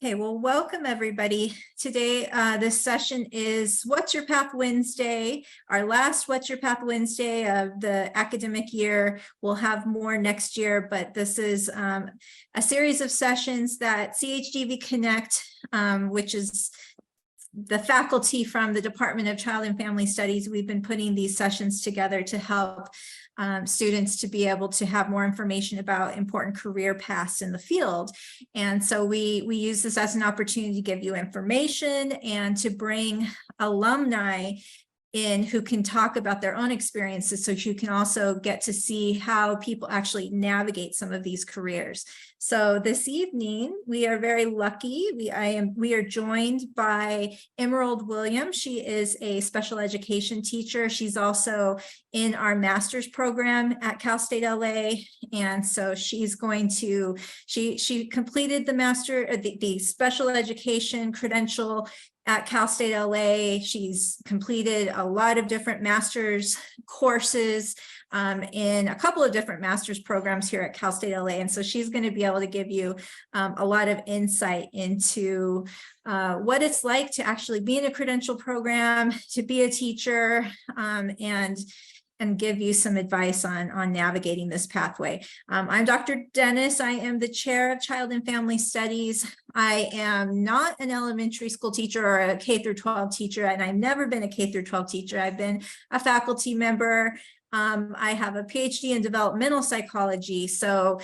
Okay, well, welcome everybody. Today, this session is What's Your Path Wednesday, our last What's Your Path Wednesday of the academic year. We'll have more next year, but this is a series of sessions that CHDV Connect, which is the faculty from the Department of Child and Family Studies. We've been putting these sessions together to help students to be able to have more information about important career paths in the field. And so we use this as an opportunity to give you information and to bring alumni in who can talk about their own experiences, so you can also get to see how people actually navigate some of these careers. So this evening, we are very lucky. We are joined by Emerald Williams. She is a special education teacher. She's also in our master's program at Cal State LA. And so she's going to, she completed the special education credential at Cal State LA. She's completed a lot of different master's courses in a couple of different master's programs here at Cal State LA. And so she's going to be able to give you a lot of insight into what it's like to actually be in a credential program, to be a teacher, and give you some advice on navigating this pathway. I'm Dr. Dennis. I am the chair of Child and Family Studies. I am not an elementary school teacher or a K through 12 teacher, and I've never been a K through 12 teacher. I've been a faculty member. I have a PhD in developmental psychology. So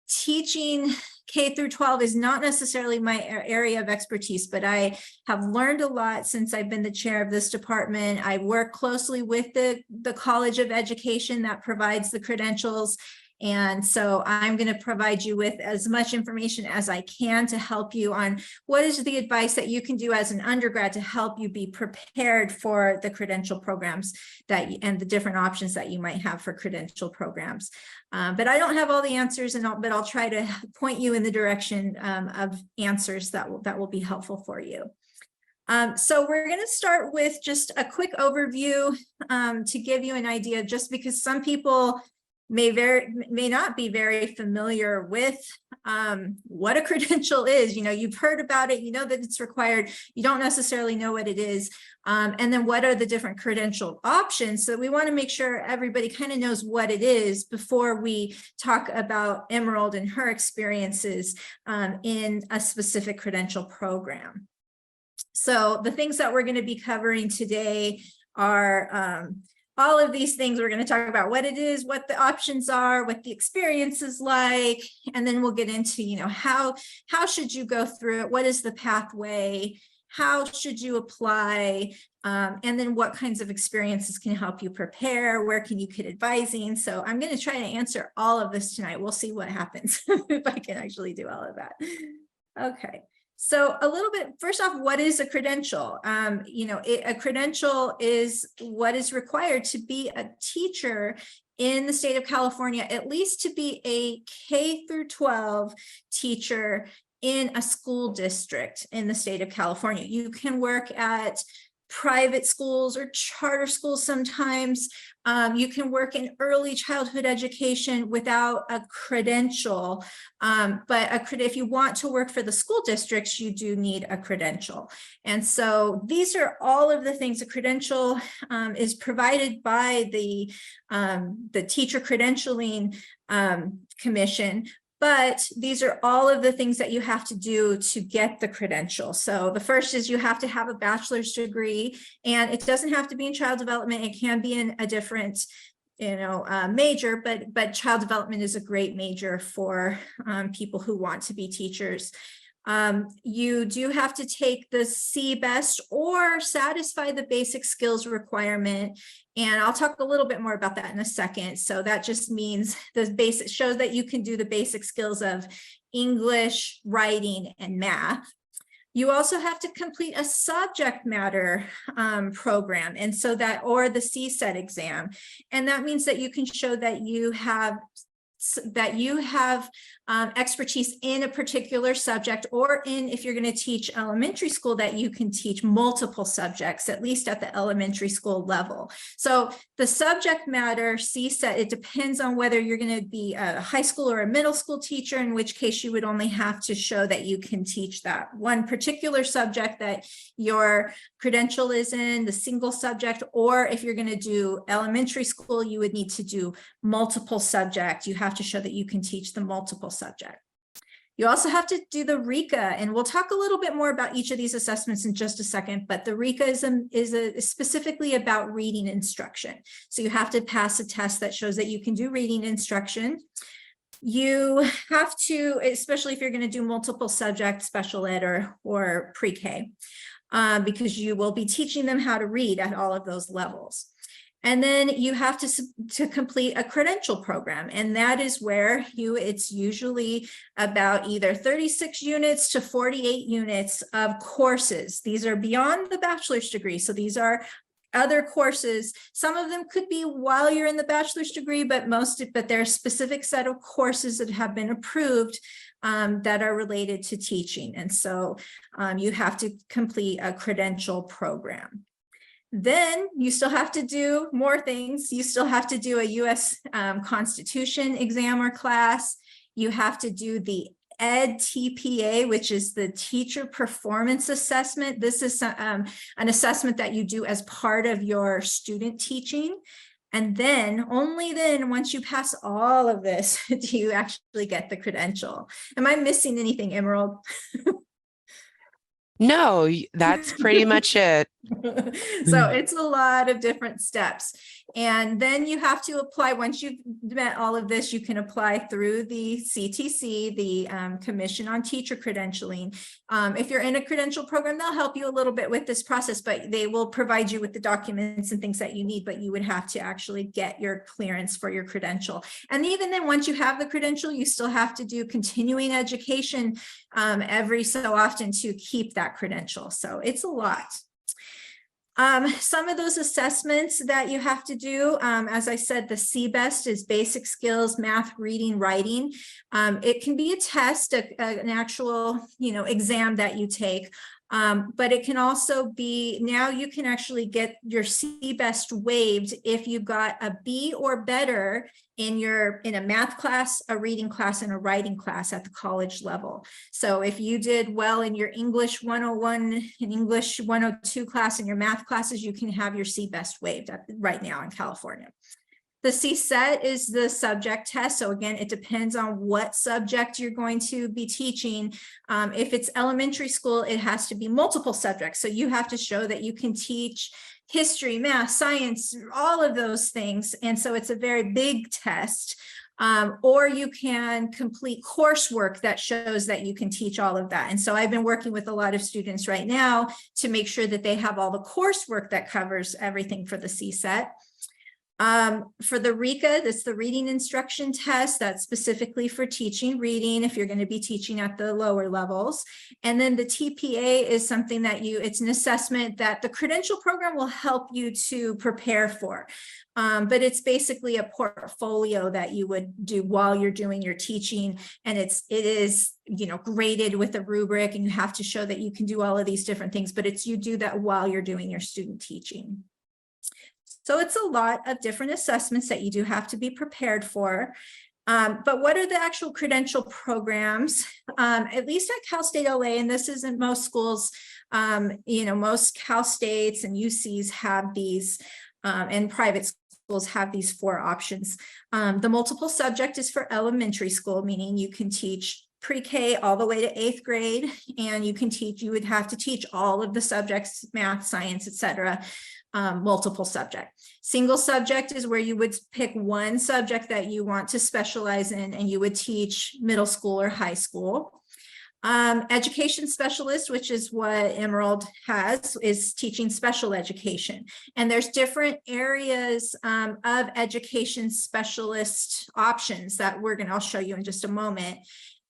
teaching K through 12 is not necessarily my area of expertise, but I have learned a lot since I've been the chair of this department. I work closely with the College of Education that provides the credentials. And so I'm going to provide you with as much information as I can to help you on what is the advice that you can do as an undergrad to help you be prepared for the credential programs and the different options that you might have for credential programs. But I don't have all the answers, but I'll try to point you in the direction of answers that will be helpful for you. So we're going to start with just a quick overview to give you an idea, just because some people may not be very familiar with what a credential is. You know, you've heard about it, you know that it's required, you don't necessarily know what it is. And then what are the different credential options? So we want to make sure everybody kind of knows what it is before we talk about Emerald and her experiences in a specific credential program. So the things that we're going to be covering today are all of these things. We're going to talk about what it is, what the options are, what the experience is like, and then we'll get into, you know, how should you go through it? What is the pathway? How should you apply? And then what kinds of experiences can help you prepare? Where can you get advising? So I'm going to try to answer all of this tonight. We'll see what happens if I can actually do all of that. Okay. So a little bit, first off, what is a credential? You know, a credential is what is required to be a teacher in the state of California, at least to be a K through 12 teacher in a school district in the state of California. You can work at private schools or charter schools sometimes. You can work in early childhood education without a credential, but if you want to work for the school districts, you do need a credential. And so these are all of the things. A credential is provided by the Teacher Credentialing Commission. But these are all of the things that you have to do to get the credential. So the first is you have to have a bachelor's degree, and it doesn't have to be in child development. It can be in a different, major, but child development is a great major for people who want to be teachers. You do have to take the CBEST or satisfy the basic skills requirement. And I'll talk a little bit more about that in a second. So that just means the basic shows that you can do the basic skills of English, writing, and math. You also have to complete a subject matter program, and so that, or the CSET exam. And that means that you can show that you have that you have expertise in a particular subject, or if you're going to teach elementary school, that you can teach multiple subjects, at least at the elementary school level. So the subject matter CSET, it depends on whether you're going to be a high school or a middle school teacher, in which case you would only have to show that you can teach that one particular subject that your credential is in, the single subject. Or if you're going to do elementary school, you would need to do multiple subjects. You have to show that you can teach the multiple subject. You also have to do the RECA, and we'll talk a little bit more about each of these assessments in just a second, but the RECA is specifically about reading instruction. So you have to pass a test that shows that you can do reading instruction. You have to, especially if you're going to do multiple subject special ed or pre-K, because you will be teaching them how to read at all of those levels. And then you have to complete a credential program, and that is where it's usually about either 36 units to 48 units of courses. These are beyond the bachelor's degree, so these are other courses. Some of them could be while you're in the bachelor's degree, but there are a specific set of courses that have been approved that are related to teaching. And so you have to complete a credential program. Then you still have to do more things. You still have to do a U.S. Constitution exam or class. You have to do the EdTPA, which is the Teacher Performance Assessment. This is an assessment that you do as part of your student teaching. And then, only then, once you pass all of this, do you actually get the credential. Am I missing anything, Emerald? No, that's pretty much it. So it's a lot of different steps. And then you have to apply. Once you've met all of this, you can apply through the CTC, the Commission on Teacher Credentialing. If you're in a credential program, they'll help you a little bit with this process, but they will provide you with the documents and things that you need, but you would have to actually get your clearance for your credential. And even then, once you have the credential, you still have to do continuing education every so often to keep that credential. So it's a lot. Some of those assessments that you have to do, as I said, the CBEST is basic skills, math, reading, writing. It can be a test, an actual, exam that you take. But it can also be, now you can actually get your CBEST waived if you got a B or better in a math class, a reading class, and a writing class at the college level. So if you did well in your English 101 and English 102 class and your math classes, you can have your CBEST waived right now in California. The CSET is the subject test. So again, it depends on what subject you're going to be teaching. If it's elementary school, it has to be multiple subjects. So you have to show that you can teach history, math, science, all of those things. And so it's a very big test. Or you can complete coursework that shows that you can teach all of that. And so I've been working with a lot of students right now to make sure that they have all the coursework that covers everything for the CSET. For the RECA, that's the reading instruction test. That's specifically for teaching reading if you're going to be teaching at the lower levels. And then the TPA is something that it's an assessment that the credential program will help you to prepare for. But it's basically a portfolio that you would do while you're doing your teaching. And it is graded with a rubric, and you have to show that you can do all of these different things, but you do that while you're doing your student teaching. So it's a lot of different assessments that you do have to be prepared for. But what are the actual credential programs? At least at Cal State LA, and this isn't most schools, most Cal States and UCs have these, and private schools have these 4 options. The multiple subject is for elementary school, meaning you can teach pre-K all the way to 8th grade, and you would have to teach all of the subjects, math, science, etc. Multiple subject. Single subject is where you would pick one subject that you want to specialize in, and you would teach middle school or high school. Education specialist, which is what Emerald has, is teaching special education. And there's different areas of education specialist options that I'll show you in just a moment.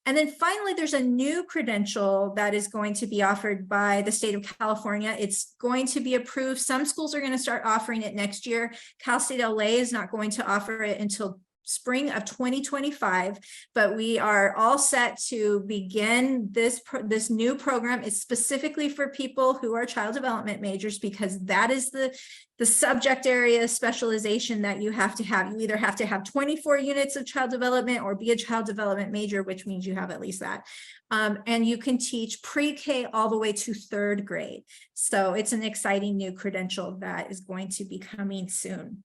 And then finally, there's a new credential that is going to be offered by the state of California. It's going to be approved. Some schools are going to start offering it next year. Cal State LA is not going to offer it until spring of 2025, but we are all set to begin this new program. It's specifically for people who are child development majors, because that is the subject area specialization that you have to have. You either have to have 24 units of child development or be a child development major, which means you have at least that. And you can teach pre-K all the way to 3rd grade. So it's an exciting new credential that is going to be coming soon.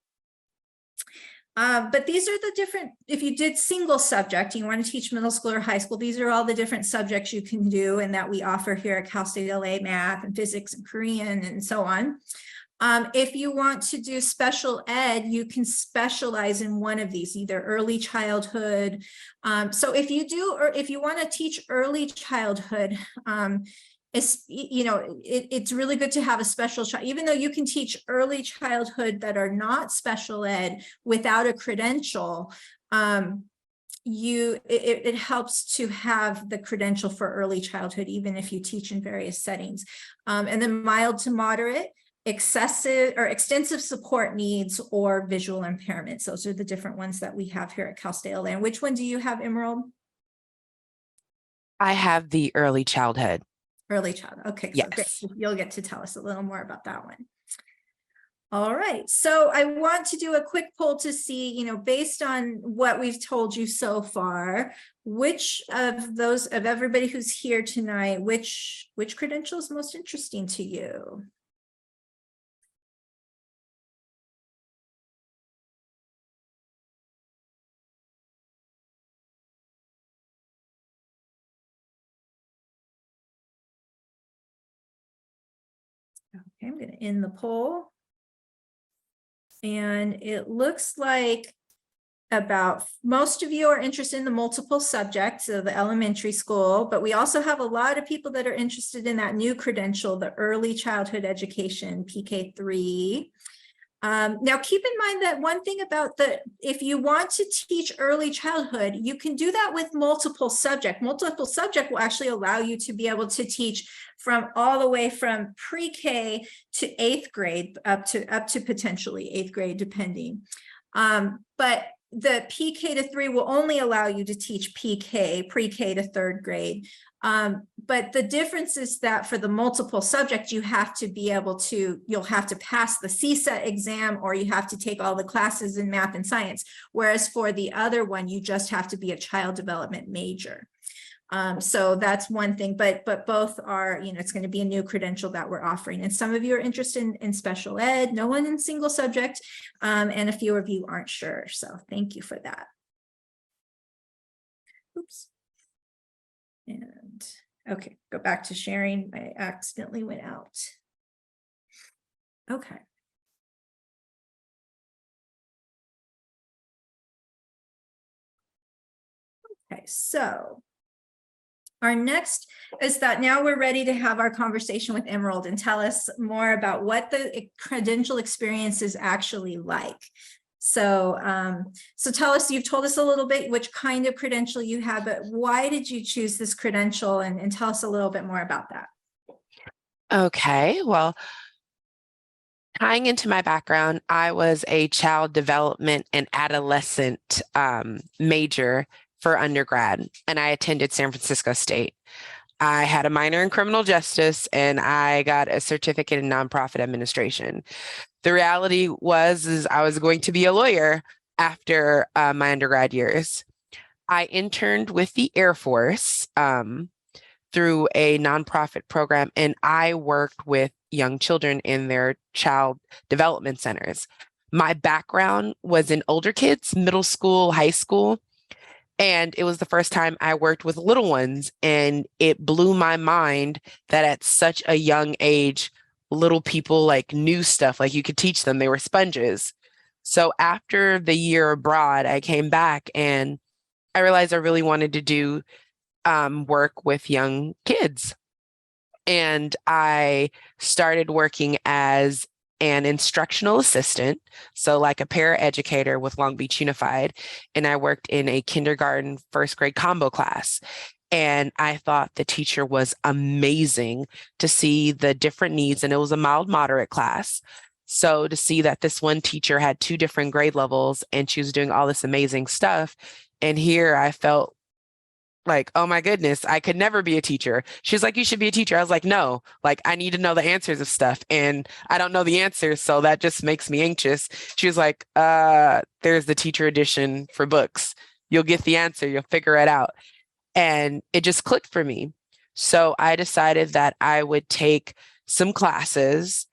But these are the different, if you did single subject, you want to teach middle school or high school, these are all the different subjects you can do and that we offer here at Cal State LA, math and physics and Korean and so on. If you want to do special ed, you can specialize in one of these, either early childhood. So if you do, or if you want to teach early childhood, it's really good to have a special child, even though you can teach early childhood that are not special ed without a credential. It helps to have the credential for early childhood, even if you teach in various settings. And then mild to moderate, excessive or extensive support needs, or visual impairments. Those are the different ones that we have here at Cal State LA. And which one do you have, Emerald? I have the early childhood. Early child. Okay, so yes. great. You'll get to tell us a little more about that one. All right, so I want to do a quick poll to see, based on what we've told you so far, which of those, of everybody who's here tonight, which credential is most interesting to you? Okay, I'm going to end the poll. And it looks like about most of you are interested in the multiple subjects of the elementary school, but we also have a lot of people that are interested in that new credential, the early childhood education, PK3. Now, keep in mind that one thing about if you want to teach early childhood, you can do that with multiple subject. Multiple subject will actually allow you to be able to teach from all the way from pre-K to 8th grade up to potentially 8th grade, depending. But the PK to 3 will only allow you to teach pre-K to 3rd grade. But the difference is that for the multiple subject, you have to be able to, you'll have to pass the CSET exam, or you have to take all the classes in math and science. Whereas for the other one, you just have to be a child development major. So that's one thing, but both are, it's going to be a new credential that we're offering. And some of you are interested in special ed, no one in single subject, and a few of you aren't sure. So thank you for that. Oops. And okay, go back to sharing. I accidentally went out. Okay. Okay, so our next is that now we're ready to have our conversation with Emerald and tell us more about what the credential experience is actually like. So, so tell us, you've told us a little bit which kind of credential you have, but why did you choose this credential, and tell us a little bit more about that. Okay, well, tying into my background, I was a child development and adolescent major for undergrad, and I attended San Francisco State. I had a minor in criminal justice, and I got a certificate in nonprofit administration. The reality is I was going to be a lawyer after my undergrad years. I interned with the Air Force through a nonprofit program, and I worked with young children in their child development centers. My background was in older kids, middle school, high school, and it was the first time I worked with little ones, and it blew my mind that at such a young age, little people knew stuff, you could teach them, they were sponges. So after the year abroad, I came back and I realized I really wanted to do work with young kids. And I started working as an instructional assistant, so like a paraeducator with Long Beach Unified, and I worked in a kindergarten, first grade combo class. And I thought the teacher was amazing to see the different needs, and it was a mild moderate class. So to see that this one teacher had two different grade levels and she was doing all this amazing stuff. And here I felt like, oh my goodness, I could never be a teacher. She's like, you should be a teacher. I was like, no, like I need to know the answers of stuff. And I don't know the answers. So that just makes me anxious. She was like, there's the teacher edition for books. You'll get the answer. You'll figure it out. And it just clicked for me. So I decided that I would take some classes,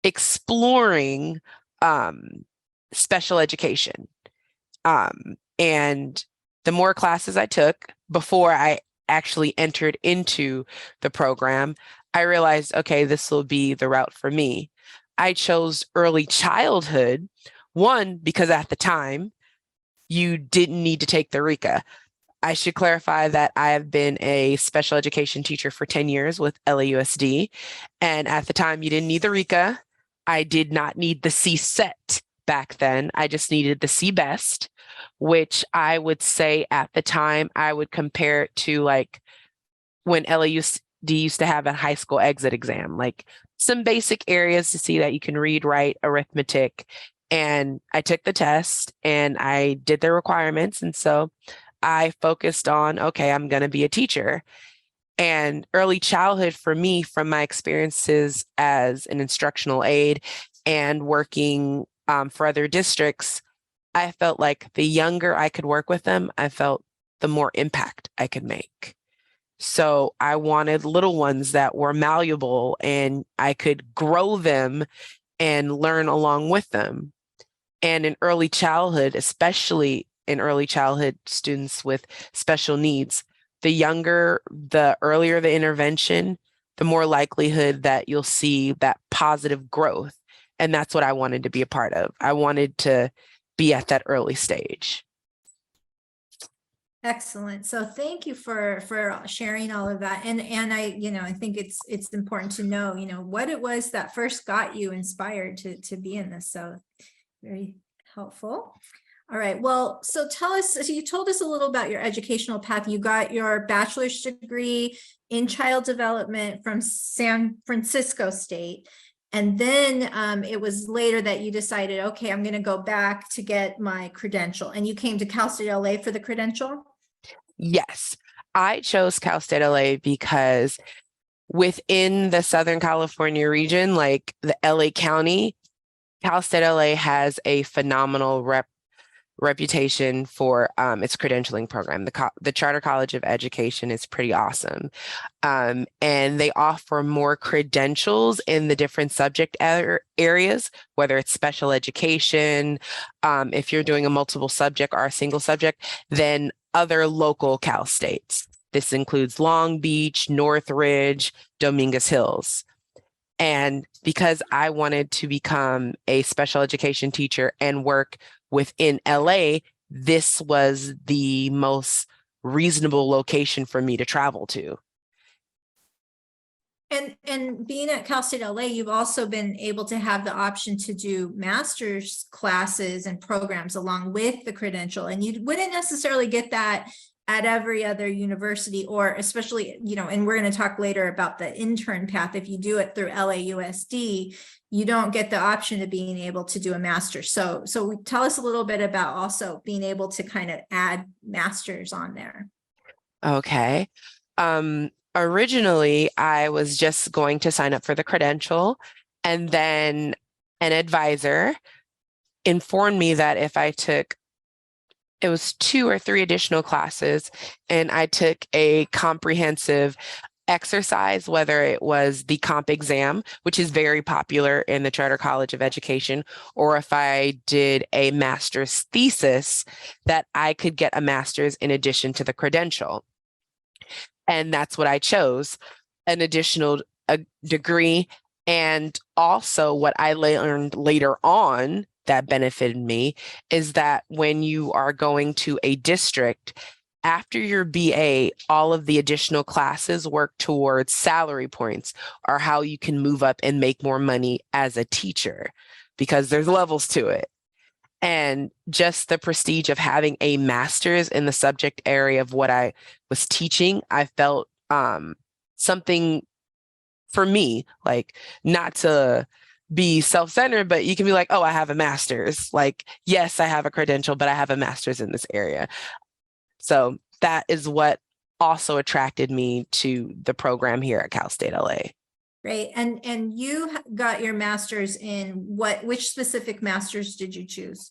exploring special education. And the more classes I took before I actually entered into the program, I realized, okay, this will be the route for me. I chose early childhood, one, because at the time, you didn't need to take the RECA. I should clarify that I have been a special education teacher for 10 years with LAUSD. And at the time, you didn't need the RECA. I did not need the CSET back then. I just needed the CBEST, which I would say at the time, I would compare it to like when LAUSD used to have a high school exit exam, like some basic areas to see that you can read, write, arithmetic. And I took the test and I did the requirements. And so I focused on, okay, I'm going to be a teacher. And early childhood for me, from my experiences as an instructional aide and working for other districts, I felt like the younger I could work with them, I felt the more impact I could make. So I wanted little ones that were malleable and I could grow them and learn along with them. And in early childhood, especially in early childhood students with special needs, the earlier the intervention, the more likelihood that you'll see that positive growth. And that's what I wanted to be a part of. I wanted to be at that early stage. Excellent. So thank you for sharing all of that. And I think it's important to know, what it was that first got you inspired to be in this. So very helpful. All right. Well, so you told us a little about your educational path. You got your bachelor's degree in child development from San Francisco State. And then it was later that you decided, okay, I'm going to go back to get my credential. And you came to Cal State LA for the credential? Yes, I chose Cal State LA because within the Southern California region, like the LA County, Cal State LA has a phenomenal reputation for its credentialing program. The Charter College of Education is pretty awesome. And they offer more credentials in the different subject areas, whether it's special education, if you're doing a multiple subject or a single subject, than other local Cal States. This includes Long Beach, Northridge, Dominguez Hills. And because I wanted to become a special education teacher and work within LA, this was the most reasonable location for me to travel to. And being at Cal State LA, you've also been able to have the option to do master's classes and programs along with the credential. And you wouldn't necessarily get that at every other university, or especially, and we're going to talk later about the intern path. If you do it through LAUSD, you don't get the option of being able to do a master's. So tell us a little bit about also being able to kind of add masters on there. Okay. Originally, I was just going to sign up for the credential, and then an advisor informed me that if I took, it was 2 or 3 additional classes, and I took a comprehensive exercise, whether it was the comp exam, which is very popular in the Charter College of Education, or if I did a master's thesis, that I could get a master's in addition to the credential. And that's what I chose, an additional degree. And also what I learned later on that benefited me is that when you are going to a district, after your BA, all of the additional classes work towards salary points, or how you can move up and make more money as a teacher, because there's levels to it. And just the prestige of having a master's in the subject area of what I was teaching, I felt something for me, like, not to be self-centered, but you can be like, oh, I have a master's. Like, yes, I have a credential, but I have a master's in this area. So that is what also attracted me to the program here at Cal State LA. Great. And you got your master's in which specific master's did you choose?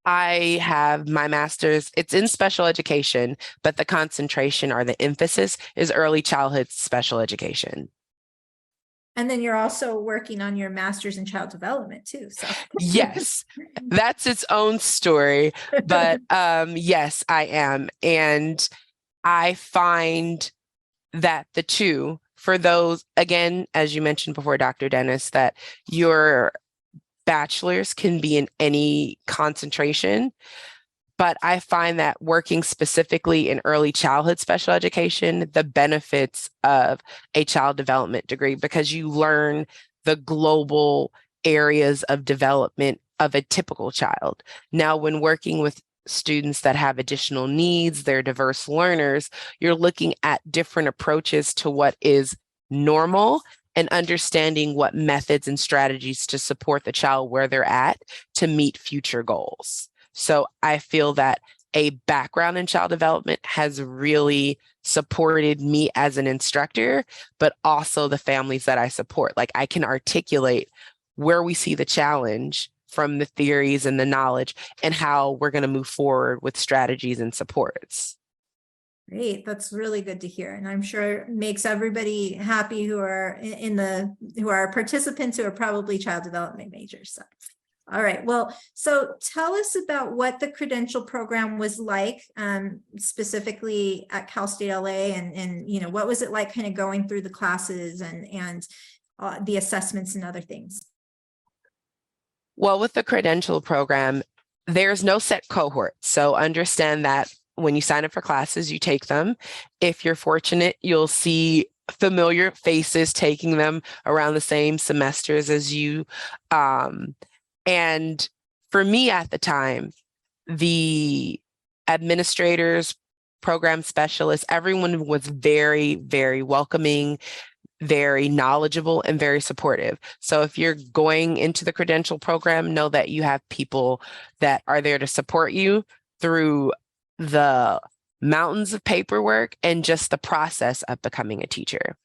I have my master's, it's in special education, but the concentration or the emphasis is early childhood special education. And then you're also working on your master's in child development too. So yes, that's its own story. But yes, I am. And I find that the two, for those, again, as you mentioned before, Dr. Dennis, that your bachelor's can be in any concentration. But I find that working specifically in early childhood special education, the benefits of a child development degree, because you learn the global areas of development of a typical child. Now, when working with students that have additional needs, they're diverse learners, you're looking at different approaches to what is normal and understanding what methods and strategies to support the child where they're at to meet future goals. So I feel that a background in child development has really supported me as an instructor, but also the families that I support. Like, I can articulate where we see the challenge from the theories and the knowledge and how we're going to move forward with strategies and supports. Great. That's really good to hear. And I'm sure it makes everybody happy who are who are participants who are probably child development majors. So. All right. Well, so tell us about what the credential program was like, specifically at Cal State LA, and what was it like kind of going through the classes and the assessments and other things? Well, with the credential program, there's no set cohort. So understand that when you sign up for classes, you take them. If you're fortunate, you'll see familiar faces taking them around the same semesters as you. And for me at the time, the administrators, program specialists, everyone was very, very welcoming, very knowledgeable, and very supportive. So if you're going into the credential program, know that you have people that are there to support you through the mountains of paperwork and just the process of becoming a teacher.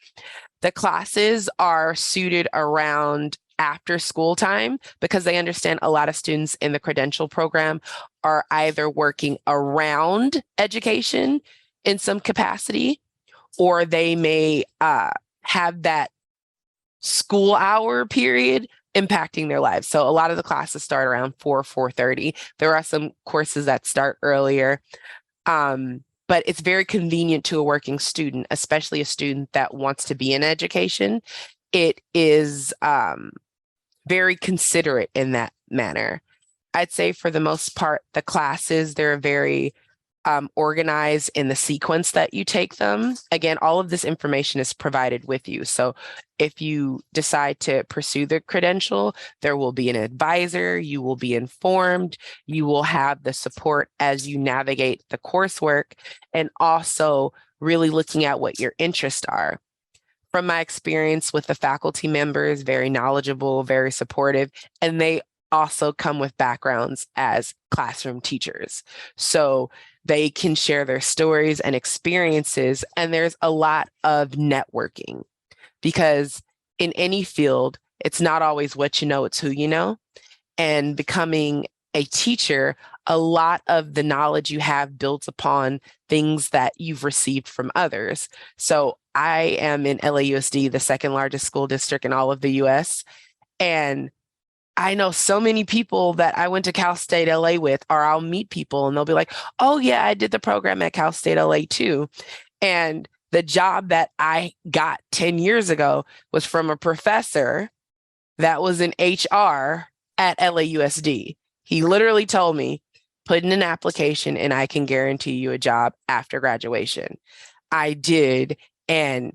The classes are suited around after school time because they understand a lot of students in the credential program are either working around education in some capacity, or they may have that school hour period impacting their lives. So a lot of the classes start around 4:30. There are some courses that start earlier. But it's very convenient to a working student, especially a student that wants to be in education. It is very considerate in that manner. I'd say for the most part, the classes, they're very organized in the sequence that you take them. Again, all of this information is provided with you. So if you decide to pursue the credential, there will be an advisor, you will be informed, you will have the support as you navigate the coursework, and also really looking at what your interests are. From my experience with the faculty members, very knowledgeable, very supportive, and they also come with backgrounds as classroom teachers. So they can share their stories and experiences, and there's a lot of networking because in any field, it's not always what you know, it's who you know. And becoming a teacher, a lot of the knowledge you have builds upon things that you've received from others. So I am in LAUSD, the second largest school district in all of the US. And I know so many people that I went to Cal State LA with, or I'll meet people and they'll be like, oh yeah, I did the program at Cal State LA too. And the job that I got 10 years ago was from a professor that was in HR at LAUSD. He literally told me, put in an application and I can guarantee you a job after graduation. I did. And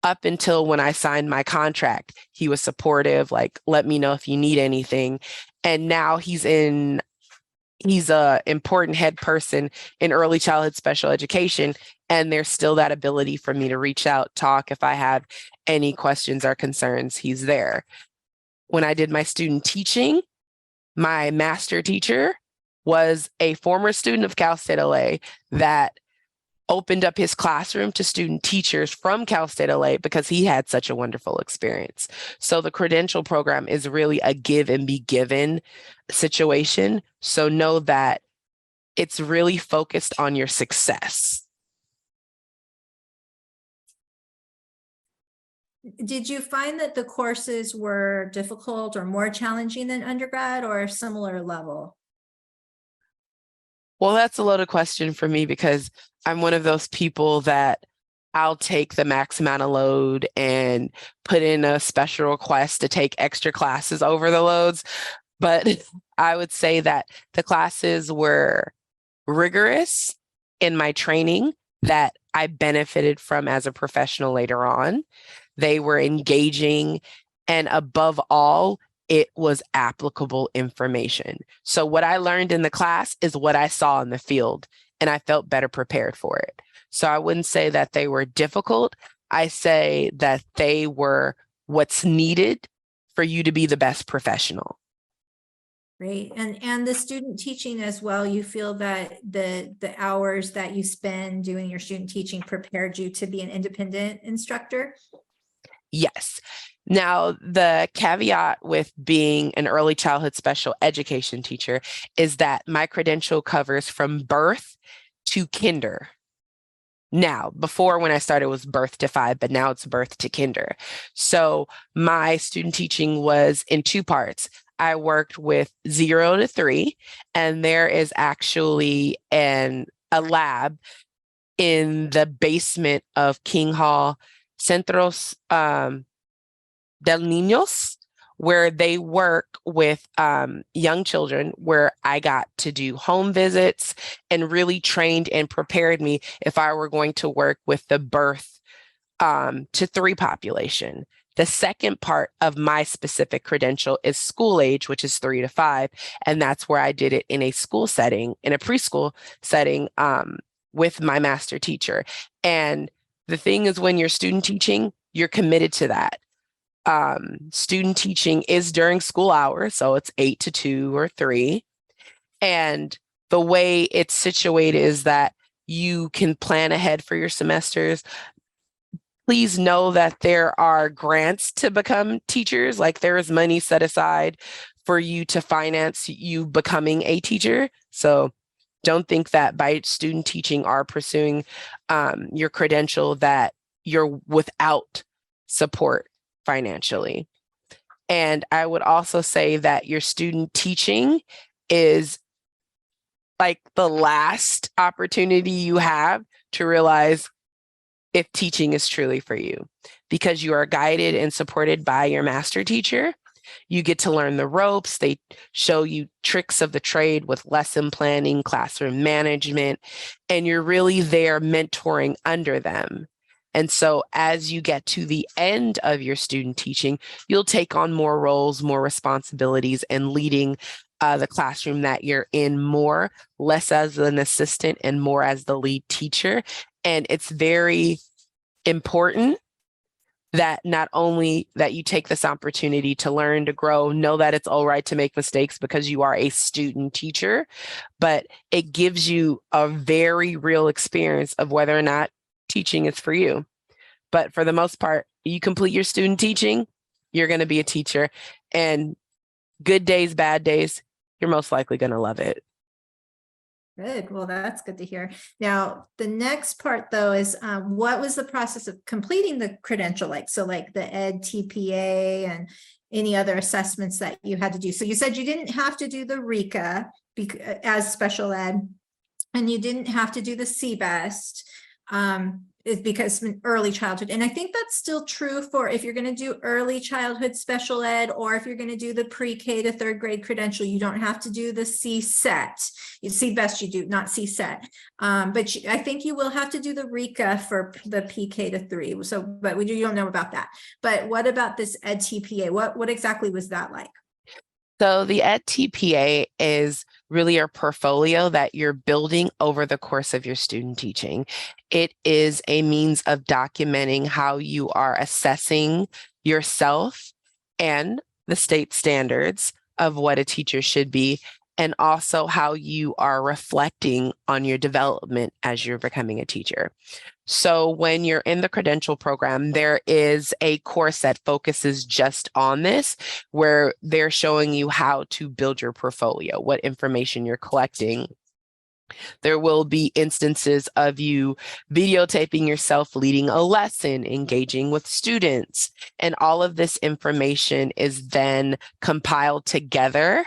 up until when I signed my contract, he was supportive, like, let me know if you need anything. And now he's in he's a important head person in early childhood special education. And there's still that ability for me to reach out, talk if I have any questions or concerns, he's there. When I did my student teaching, my master teacher was a former student of Cal State LA that opened up his classroom to student teachers from Cal State LA because he had such a wonderful experience. So the credential program is really a give and be given situation. So know that it's really focused on your success. Did you find that the courses were difficult or more challenging than undergrad, or a similar level? Well, that's a loaded question for me because I'm one of those people that I'll take the max amount of load and put in a special request to take extra classes over the loads. But I would say that the classes were rigorous in my training that I benefited from as a professional later on. They were engaging, and above all, it was applicable information. So what I learned in the class is what I saw in the field, and I felt better prepared for it. So I wouldn't say that they were difficult. I say that they were what's needed for you to be the best professional. Great. And the student teaching as well, you feel that the hours that you spend doing your student teaching prepared you to be an independent instructor? Yes. Now, the caveat with being an early childhood special education teacher is that my credential covers from birth to kinder. Now, before when I started it was birth to 5, but now it's birth to kinder. So my student teaching was in 2 parts. I worked with 0 to 3, and there is actually a lab in the basement of King Hall Centros del Niños, where they work with young children, where I got to do home visits and really trained and prepared me if I were going to work with the birth to 3 population. The second part of my specific credential is school age, which is 3 to 5. And that's where I did it in a school setting, in a preschool setting with my master teacher. And the thing is, when you're student teaching, you're committed to that. Student teaching is during school hours, so it's 8 to 2 or 3. And the way it's situated is that you can plan ahead for your semesters. Please know that there are grants to become teachers, like there is money set aside for you to finance you becoming a teacher. So don't think that by student teaching or pursuing your credential that you're without support financially. And I would also say that your student teaching is like the last opportunity you have to realize if teaching is truly for you, because you are guided and supported by your master teacher. You get to learn the ropes. They show you tricks of the trade with lesson planning, classroom management, and you're really there mentoring under them. And so as you get to the end of your student teaching, you'll take on more roles, more responsibilities, and leading the classroom that you're in more, less as an assistant and more as the lead teacher. And it's very important that not only that you take this opportunity to learn, to grow, know that it's all right to make mistakes because you are a student teacher, but it gives you a very real experience of whether or not teaching is for you. But for the most part, you complete your student teaching, you're going to be a teacher. And good days, bad days, you're most likely going to love it. Good. Well, that's good to hear. Now, the next part, though, is what was the process of completing the credential like? So like the Ed TPA and any other assessments that you had to do. So you said you didn't have to do the RECA as special ed, and you didn't have to do the CBEST. Is because early childhood. And I think that's still true for if you're going to do early childhood special ed, or if you're going to do the pre-K to 3rd grade credential, you don't have to do the CSET. You CBEST you do, not CSET. But I think you will have to do the RECA for the PK to 3. So, but you don't know about that. But what about this Ed TPA? What exactly was that like? So the EdTPA is really a portfolio that you're building over the course of your student teaching. It is a means of documenting how you are assessing yourself and the state standards of what a teacher should be, and also how you are reflecting on your development as you're becoming a teacher. So when you're in the credential program, there is a course that focuses just on this, where they're showing you how to build your portfolio, what information you're collecting. There will be instances of you videotaping yourself leading a lesson, engaging with students, and all of this information is then compiled together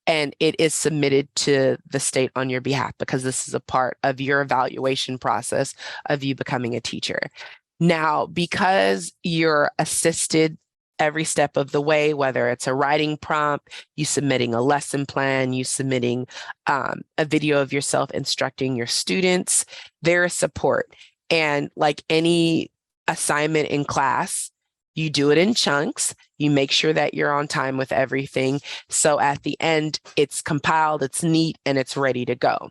and it is submitted to the state on your behalf, because this is a part of your evaluation process of you becoming a teacher. Now, because you're assisted every step of the way, whether it's a writing prompt, you submitting a lesson plan, you submitting a video of yourself instructing your students, there is support. And like any assignment in class, you do it in chunks. You make sure that you're on time with everything. So at the end, it's compiled, it's neat, and it's ready to go.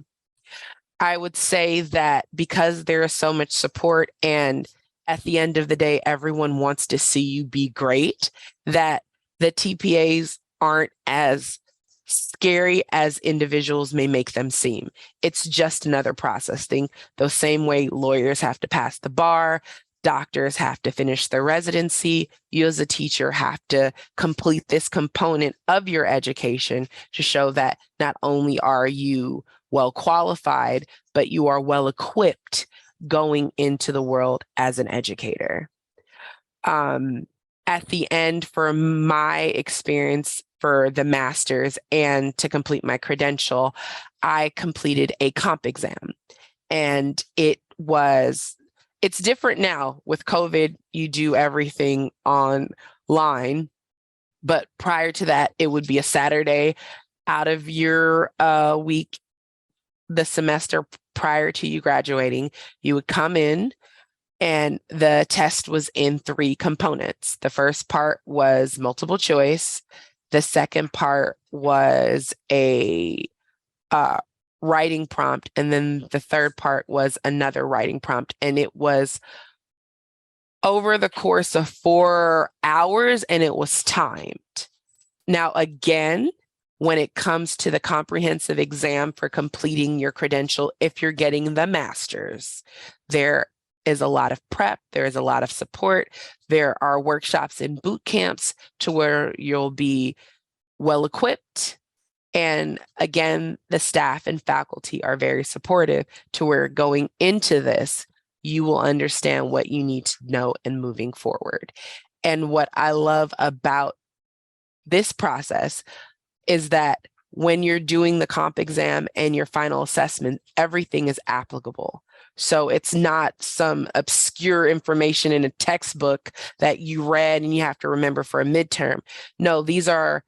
I would say that because there is so much support, and at the end of the day, everyone wants to see you be great, that the TPAs aren't as scary as individuals may make them seem. It's just another process thing. The same way lawyers have to pass the bar, doctors have to finish their residency, you as a teacher have to complete this component of your education to show that not only are you well qualified, but you are well equipped going into the world as an educator. At the end, for my experience for the master's and to complete my credential, I completed a comp exam. And it's different now with COVID, you do everything online. But prior to that, it would be a Saturday out of your week, the semester prior to you graduating. You would come in, and the test was in 3 components. The first part was multiple choice. The second part was a writing prompt. And then the third part was another writing prompt. And it was over the course of 4 hours, and it was timed. Now, again, when it comes to the comprehensive exam for completing your credential, if you're getting the master's, there is a lot of prep, there is a lot of support. There are workshops and boot camps to where you'll be well equipped. And again, the staff and faculty are very supportive to where going into this, you will understand what you need to know and moving forward. And what I love about this process is that when you're doing the comp exam and your final assessment, everything is applicable. So it's not some obscure information in a textbook that you read and you have to remember for a midterm. No, these are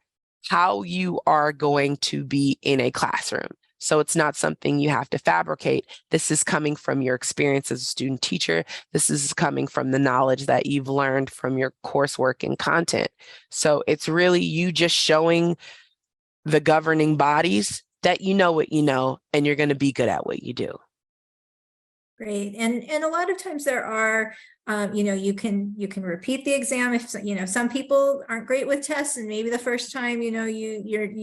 how you are going to be in a classroom. So it's not something you have to fabricate. This is coming from your experience as a student teacher. This is coming from the knowledge that you've learned from your coursework and content. So it's really you just showing the governing bodies that you know what you know, and you're going to be good at what you do. Great. And a lot of times there are, you can repeat the exam if, some people aren't great with tests, and maybe the first time, you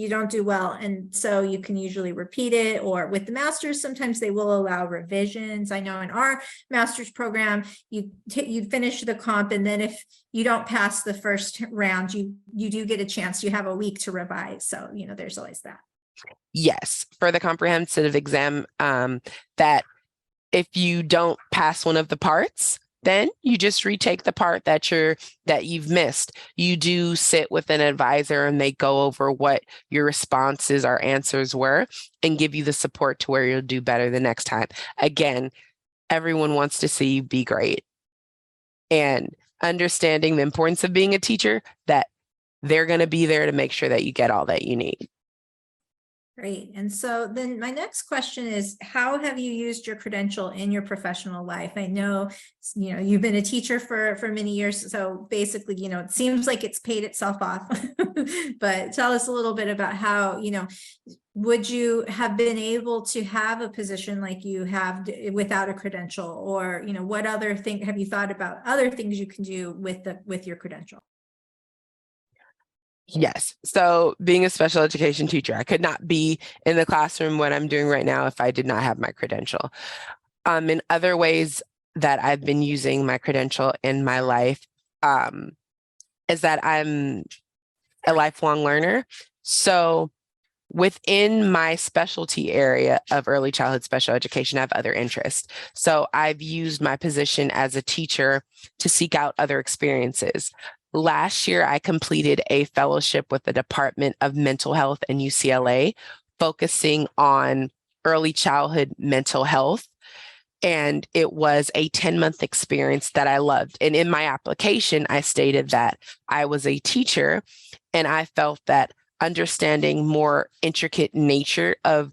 don't do well. And so you can usually repeat it, or with the master's, sometimes they will allow revisions. I know in our master's program, you finish the comp, and then if you don't pass the first round, you do get a chance. You have a week to revise. So, there's always that. Yes, for the comprehensive exam, that if you don't pass one of the parts, then you just retake the part that you've missed. You do sit with an advisor, and they go over what your responses or answers were and give you the support to where you'll do better the next time. Again, everyone wants to see you be great, and understanding the importance of being a teacher, that they're going to be there to make sure that you get all that you need. Great. And so then my next question is, how have you used your credential in your professional life? I know, you've been a teacher for many years. So basically, it seems like it's paid itself off. But tell us a little bit about how, would you have been able to have a position like you have without a credential? Or, what other thing have you thought about other things you can do with your credential? Yes. So being a special education teacher, I could not be in the classroom what I'm doing right now if I did not have my credential. In other ways that I've been using my credential in my life, is that I'm a lifelong learner. So within my specialty area of early childhood special education, I have other interests. So I've used my position as a teacher to seek out other experiences. Last year, I completed a fellowship with the Department of Mental Health in UCLA, focusing on early childhood mental health. And it was a 10-month experience that I loved. And in my application, I stated that I was a teacher, and I felt that understanding more intricate nature of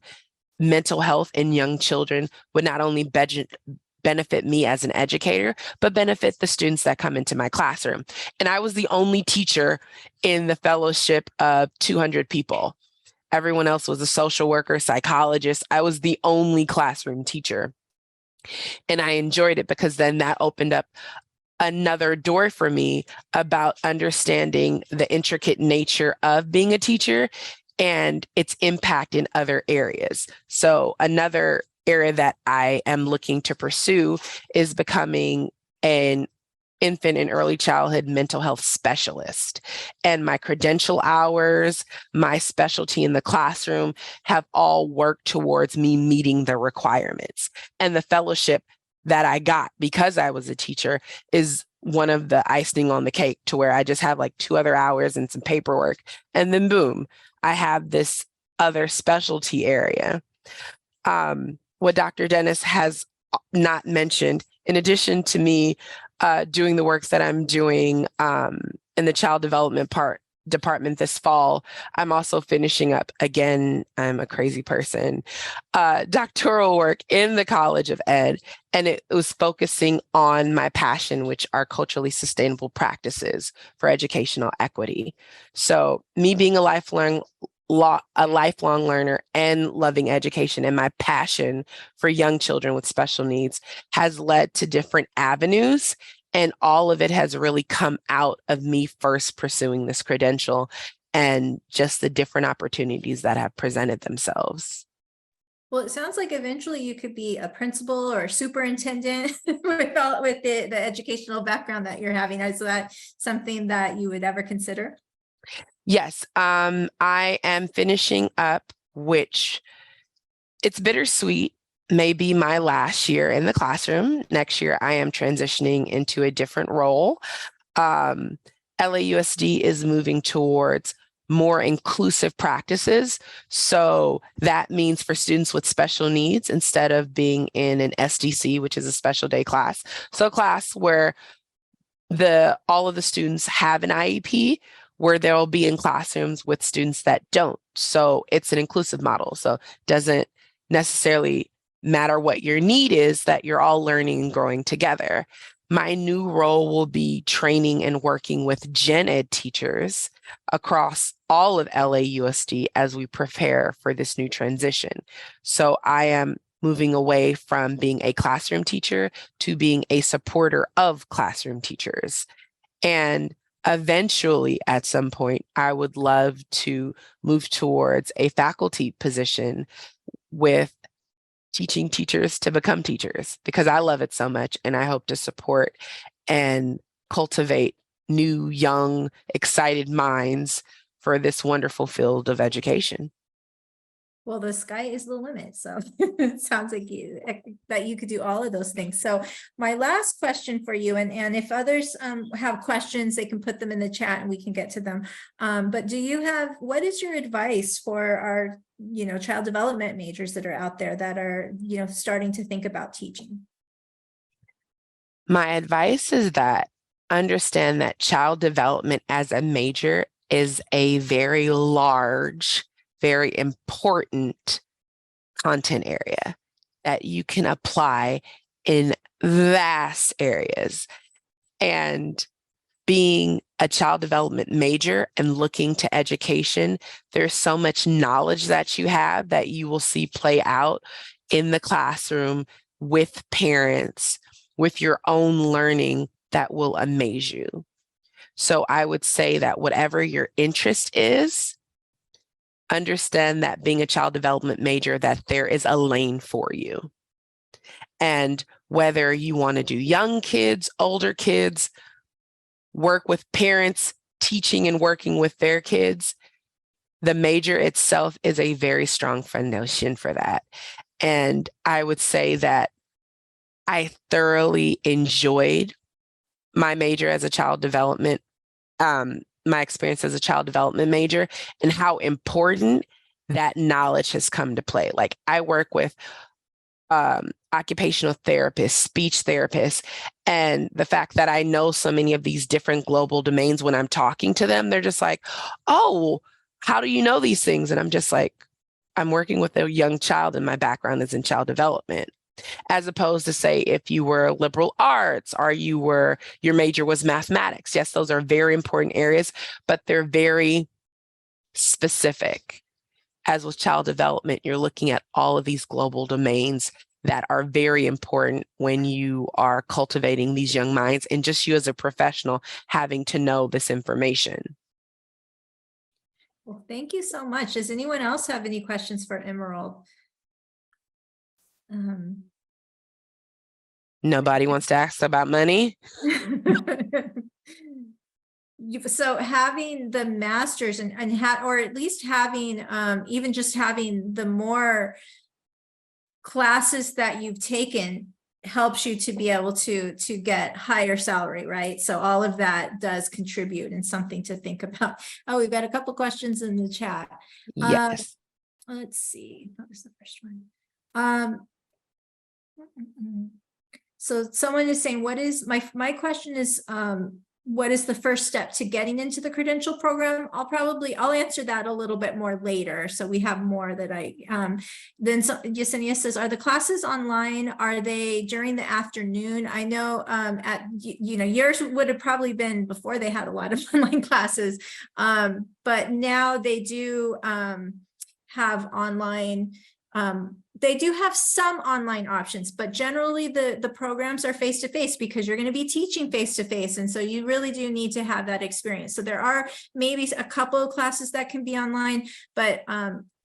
mental health in young children would not only benefit me as an educator, but benefit the students that come into my classroom. And I was the only teacher in the fellowship of 200 people. Everyone else was a social worker, psychologist. I was the only classroom teacher. And I enjoyed it because then that opened up another door for me about understanding the intricate nature of being a teacher and its impact in other areas. So another area that I am looking to pursue is becoming an infant and early childhood mental health specialist. And my credential hours, my specialty in the classroom have all worked towards me meeting the requirements. And the fellowship that I got because I was a teacher is one of the icing on the cake, to where I just have like 2 other hours and some paperwork. And then boom, I have this other specialty area. What Dr. Dennis has not mentioned, in addition to me doing the works that I'm doing in the child development department this fall, I'm also finishing up, again, I'm a crazy person, doctoral work in the College of Ed. And it was focusing on my passion, which are culturally sustainable practices for educational equity. So me being a lifelong learner and loving education, and my passion for young children with special needs has led to different avenues. And all of it has really come out of me first pursuing this credential and just the different opportunities that have presented themselves. Well, it sounds like eventually you could be a principal or a superintendent with the educational background that you're having. Is that something that you would ever consider? Yes, I am finishing up, which it's bittersweet, may be my last year in the classroom. Next year, I am transitioning into a different role. LAUSD is moving towards more inclusive practices. So that means for students with special needs, instead of being in an SDC, which is a special day class, so a class where all of the students have an IEP, where they'll be in classrooms with students that don't. So it's an inclusive model. So it doesn't necessarily matter what your need is, that you're all learning and growing together. My new role will be training and working with gen ed teachers across all of LAUSD as we prepare for this new transition. So I am moving away from being a classroom teacher to being a supporter of classroom teachers. And eventually, at some point, I would love to move towards a faculty position with teaching teachers to become teachers, because I love it so much, and I hope to support and cultivate new, young, excited minds for this wonderful field of education. Well, the sky is the limit. So it sounds like that you could do all of those things. So my last question for you, and if others have questions, they can put them in the chat and we can get to them. But what is your advice for our, child development majors that are out there that are, starting to think about teaching? My advice is that understand that child development as a major is a very large very important content area that you can apply in vast areas. And being a child development major and looking to education, there's so much knowledge that you have that you will see play out in the classroom with parents, with your own learning that will amaze you. So I would say that whatever your interest is, understand that being a child development major, that there is a lane for you. And whether you want to do young kids, older kids, work with parents teaching and working with their kids, the major itself is a very strong foundation for that. And I would say that I thoroughly enjoyed my major as a child development, my experience as a child development major, and how important that knowledge has come to play. Like, I work with occupational therapists, speech therapists, and the fact that I know so many of these different global domains, when I'm talking to them, they're just like, oh, how do you know these things? And I'm just like, I'm working with a young child and my background is in child development. As opposed to, say, if you were liberal arts or your major was mathematics. Yes, those are very important areas, but they're very specific. As with child development, you're looking at all of these global domains that are very important when you are cultivating these young minds, and just you as a professional having to know this information. Well, thank you so much. Does anyone else have any questions for Emerald? Nobody wants to ask about money. So having the masters or at least having even just having the more classes that you've taken helps you to be able to get higher salary, right? So all of that does contribute, and something to think about. Oh, we've got a couple questions in the chat. Yes. Let's see. What was the first one? So someone is saying, what is my question is, what is the first step to getting into the credential program? I'll answer that a little bit more later. So we have more that then Yesenia says, are the classes online? Are they during the afternoon? I know yours would have probably been before they had a lot of online classes. But now they do have online. They do have some online options, but generally the programs are face-to-face because you're going to be teaching face-to-face. And so you really do need to have that experience. So there are maybe a couple of classes that can be online, but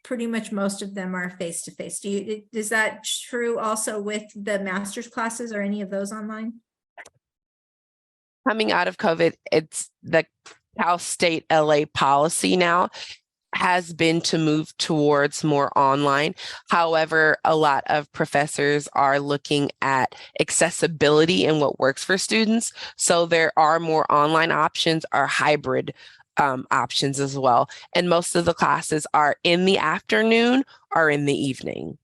pretty much most of them are face-to-face. Is that true also with the master's classes, or any of those online? Coming out of COVID, it's the Cal State LA policy now has been to move towards more online. However, a lot of professors are looking at accessibility and what works for students. So there are more online options or hybrid options as well. And most of the classes are in the afternoon or in the evening.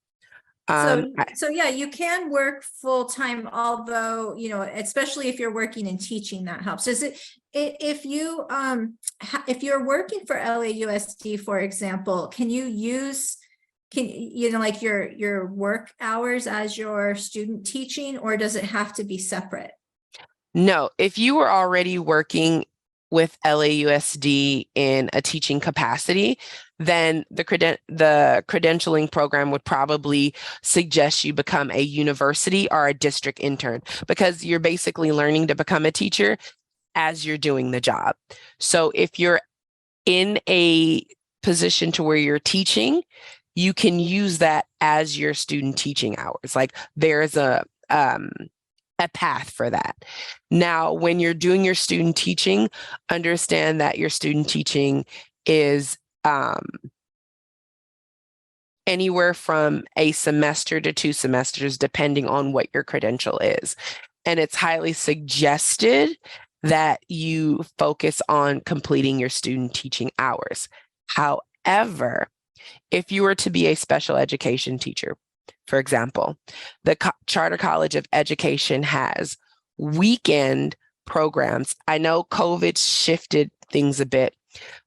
So yeah, you can work full-time, although, especially if you're working and teaching, that helps. Is it, if you're working for LAUSD, for example, can you use, like your work hours as your student teaching, or does it have to be separate? No, if you were already working with LAUSD in a teaching capacity, then the credentialing program would probably suggest you become a university or a district intern, because you're basically learning to become a teacher as you're doing the job. So if you're in a position to where you're teaching, you can use that as your student teaching hours. Like, there's a path for that. Now, when you're doing your student teaching, understand that your student teaching is anywhere from a semester to 2 semesters, depending on what your credential is. And it's highly suggested that you focus on completing your student teaching hours. However, if you were to be a special education teacher, for example, the Charter College of Education has weekend programs. I know COVID shifted things a bit,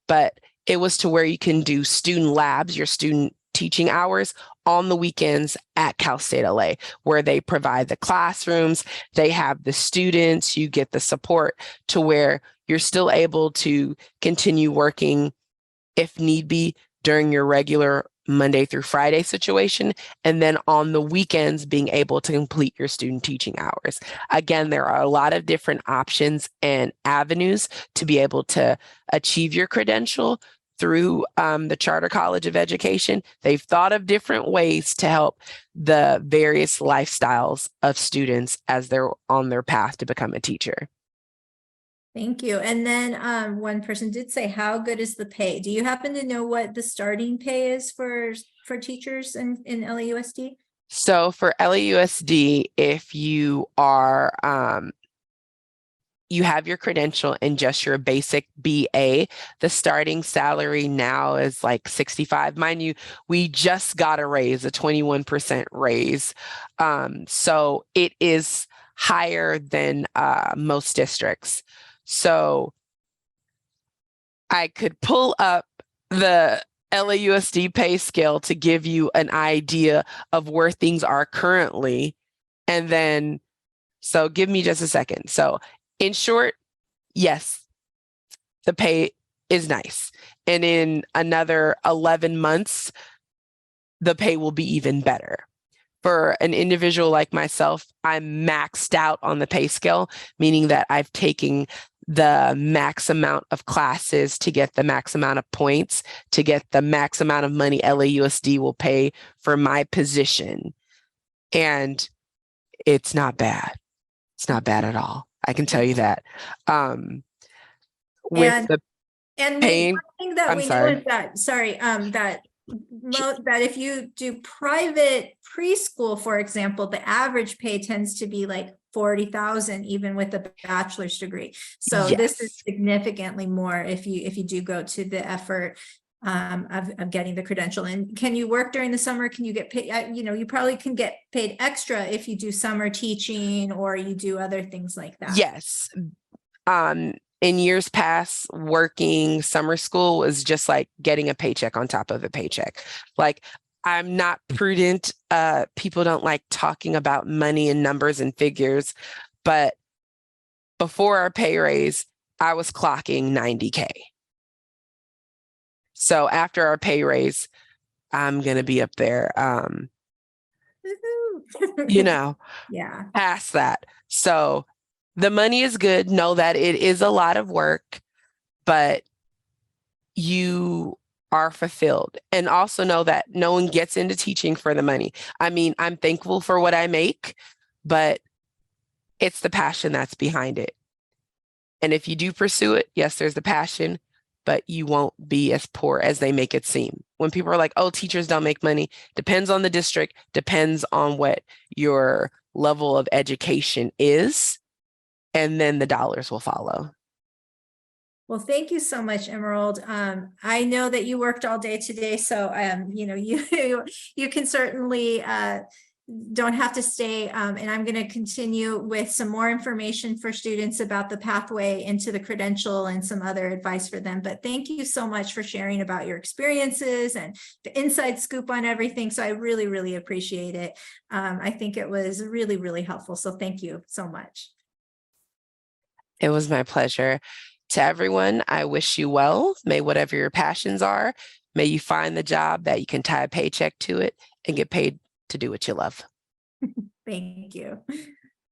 but it was to where you can do student labs, your student teaching hours on the weekends at Cal State LA, where they provide the classrooms, they have the students, you get the support to where you're still able to continue working if need be during your regular Monday through Friday situation, and then on the weekends being able to complete your student teaching hours. Again, there are a lot of different options and avenues to be able to achieve your credential through the Charter College of Education. They've thought of different ways to help the various lifestyles of students as they're on their path to become a teacher. Thank you. And then one person did say, how good is the pay? Do you happen to know what the starting pay is for teachers in LAUSD? So for LAUSD, if you are you have your credential and just your basic BA, the starting salary now is like 65. Mind you, we just got a raise, a 21% raise. So it is higher than most districts. So I could pull up the LAUSD pay scale to give you an idea of where things are currently. And then, so give me just a second. So in short, yes, the pay is nice. And in another 11 months, the pay will be even better. For an individual like myself, I'm maxed out on the pay scale, meaning that I've taken the max amount of classes to get the max amount of points, to get the max amount of money LAUSD will pay for my position. And it's not bad. It's not bad at all. I can tell you that. With And the paying, one thing that I'm we know sorry. is that, that if you do private preschool, for example, the average pay tends to be like 40,000, even with a bachelor's degree. So this is Yes. significantly more if you do go to the effort of getting the credential. And can you work during the summer? Can you get paid? You probably can get paid extra if you do summer teaching or you do other things like that. Yes. In years past, working summer school was just like getting a paycheck on top of a paycheck. Like, I'm not prudent. People don't like talking about money and numbers and figures, but before our pay raise, I was clocking 90K. So after our pay raise, I'm going to be up there, Yeah. past that. So the money is good. Know that it is a lot of work, but you are fulfilled. And also know that no one gets into teaching for the money. I mean, I'm thankful for what I make, but it's the passion that's behind it. And if you do pursue it, yes, there's the passion, but you won't be as poor as they make it seem. When people are like, oh, teachers don't make money, depends on the district, depends on what your level of education is, and then the dollars will follow. Well, thank you so much, Emerald. I know that you worked all day today, so you can certainly don't have to stay. And I'm going to continue with some more information for students about the pathway into the credential and some other advice for them. But thank you so much for sharing about your experiences and the inside scoop on everything. So I really, really appreciate it. I think it was really, really helpful. So thank you so much. It was my pleasure. To everyone, I wish you well. May whatever your passions are, may you find the job that you can tie a paycheck to it and get paid to do what you love. Thank you.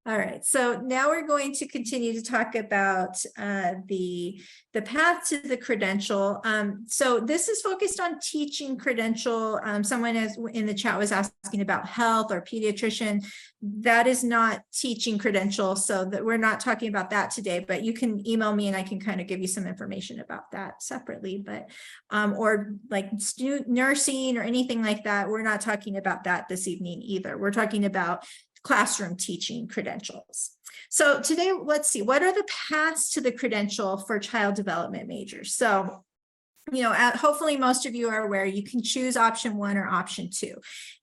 All right, so now we're going to continue to talk about the path to the credential. So this is focused on teaching credential. Someone in the chat was asking about health or pediatrician. That is not teaching credential, so that we're not talking about that today, but you can email me and I can kind of give you some information about that separately. But or like nursing or anything like that, we're not talking about that this evening either. We're talking about classroom teaching credentials. So today, let's see, what are the paths to the credential for child development majors? So hopefully most of you are aware, you can choose option 1 or option 2.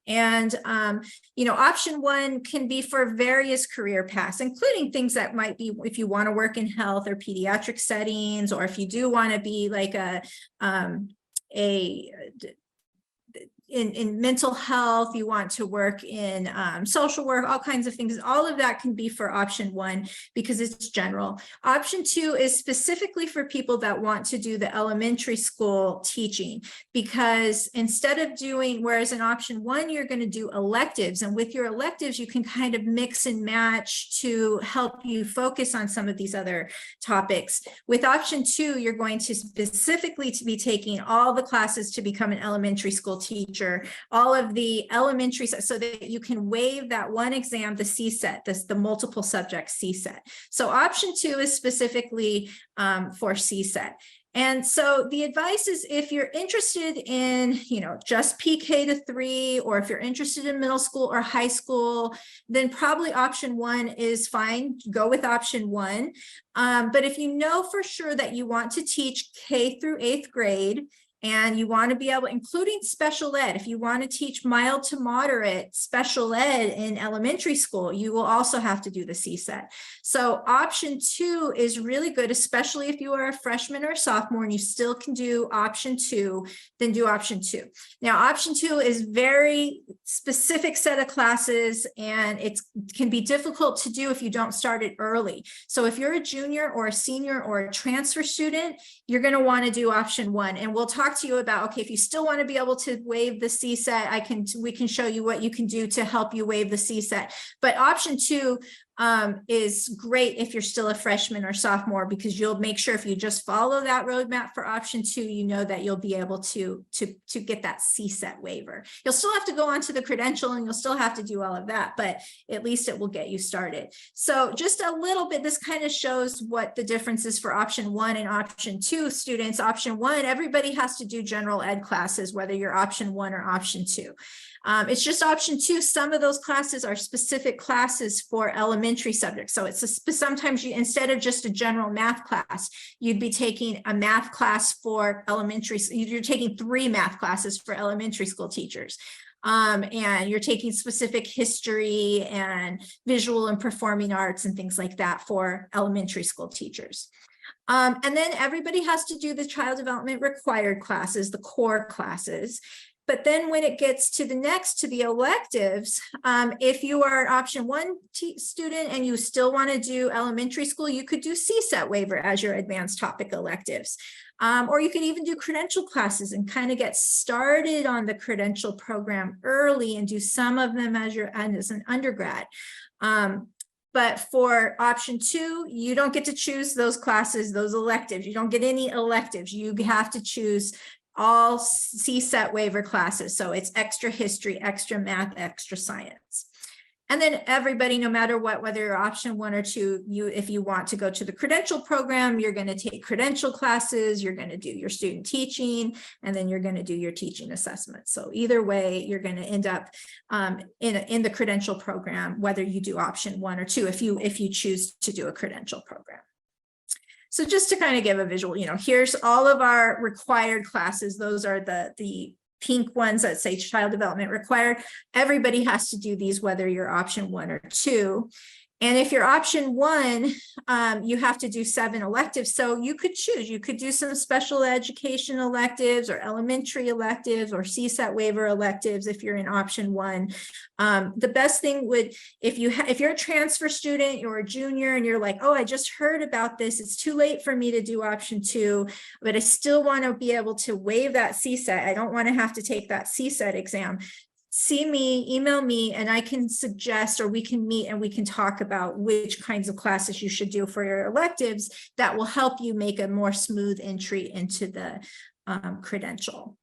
And, option 1 can be for various career paths, including things that might be if you want to work in health or pediatric settings, or if you do want to be like in mental health, you want to work in social work, all kinds of things. All of that can be for option 1 because it's general. Option 2 is specifically for people that want to do the elementary school teaching, because instead of whereas in option 1, you're going to do electives, and with your electives, you can kind of mix and match to help you focus on some of these other topics. With option 2, you're going to specifically to be taking all the classes to become an elementary school teacher, all of the elementary, so that you can waive that one exam, the CSET, the multiple subject CSET. So option 2 is specifically for CSET. And so the advice is, if you're interested in, just PK to 3, or if you're interested in middle school or high school, then probably option 1 is fine. Go with option 1. But if you know for sure that you want to teach K through 8th grade, and you want to be able, including special ed, if you want to teach mild to moderate special ed in elementary school, you will also have to do the CSET. So option 2 is really good, especially if you are a freshman or a sophomore and you still can do option 2, then do option 2. Now, option 2 is very specific set of classes, and it can be difficult to do if you don't start it early. So if you're a junior or a senior or a transfer student, you're going to want to do option 1. And we'll talk to you about, okay, if you still want to be able to waive the CSET, we can show you what you can do to help you waive the CSET. But option 2 is great if you're still a freshman or sophomore, because you'll make sure if you just follow that roadmap for option 2, you know that you'll be able to get that CSET waiver. You'll still have to go onto the credential and you'll still have to do all of that, but at least it will get you started. So just a little bit, this kind of shows what the difference is for option 1 and option 2 students. Option 1, everybody has to do general ed classes, whether you're option 1 or option 2. It's just option 2. Some of those classes are specific classes for elementary subjects. So it's sometimes instead of just a general math class, you'd be taking a math class for elementary. You're taking 3 math classes for elementary school teachers. And you're taking specific history and visual and performing arts and things like that for elementary school teachers. And then everybody has to do the child development required classes, the core classes. But then when it gets to the electives, if you are an option 1 student and you still want to do elementary school, you could do CSET waiver as your advanced topic electives. Or you could even do credential classes and kind of get started on the credential program early and do some of them as an undergrad. But for option 2, you don't get to choose those classes, those electives. You don't get any electives. You have to choose all CSET waiver classes. So it's extra history, extra math, extra science. And then everybody, no matter what, whether you're option 1 or 2, if you want to go to the credential program, you're going to take credential classes, you're going to do your student teaching, and then you're going to do your teaching assessment. So either way, you're going to end up in the credential program, whether you do option 1 or 2, if you choose to do a credential program. So just to kind of give a visual, here's all of our required classes. Those are the pink ones that say child development required. Everybody has to do these, whether you're option 1 or 2. And if you're option 1, you have to do 7 electives. So you could choose. You could do some special education electives or elementary electives or CSET waiver electives if you're in option 1. The best thing would, if you're a transfer student, you're a junior and you're like, oh, I just heard about this. It's too late for me to do option 2, but I still want to be able to waive that CSET. I don't want to have to take that CSET exam. See me, email me, and I can suggest, or we can meet and we can talk about which kinds of classes you should do for your electives that will help you make a more smooth entry into the credential.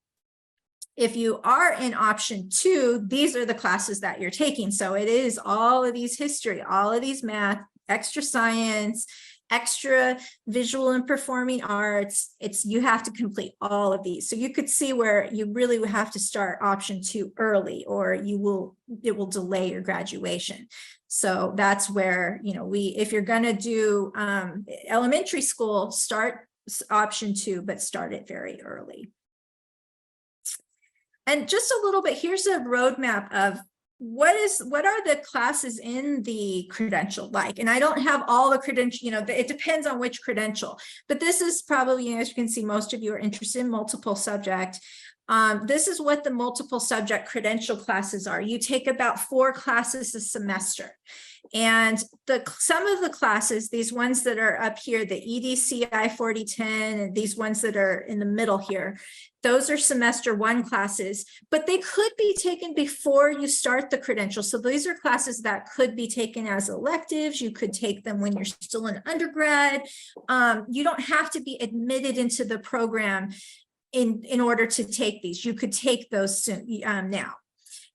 If you are in option 2, these are the classes that you're taking. So it is all of these history, all of these math, extra science, extra visual and performing arts. You have to complete all of these. So you could see where you really would have to start option 2 early, or it will delay your graduation. So that's where, if you're going to do elementary school, start option 2, but start it very early. And just a little bit, here's a roadmap of what are the classes in the credential like? And I don't have all the credential, it depends on which credential, but this is probably, as you can see, most of you are interested in multiple subject. This is what the multiple subject credential classes are. You take about 4 classes a semester. And some of the classes, these ones that are up here, the EDCI 4010, and these ones that are in the middle here, those are semester 1 classes, but they could be taken before you start the credential. So these are classes that could be taken as electives. You could take them when you're still in undergrad. You don't have to be admitted into the program in order to take these. You could take those soon, now.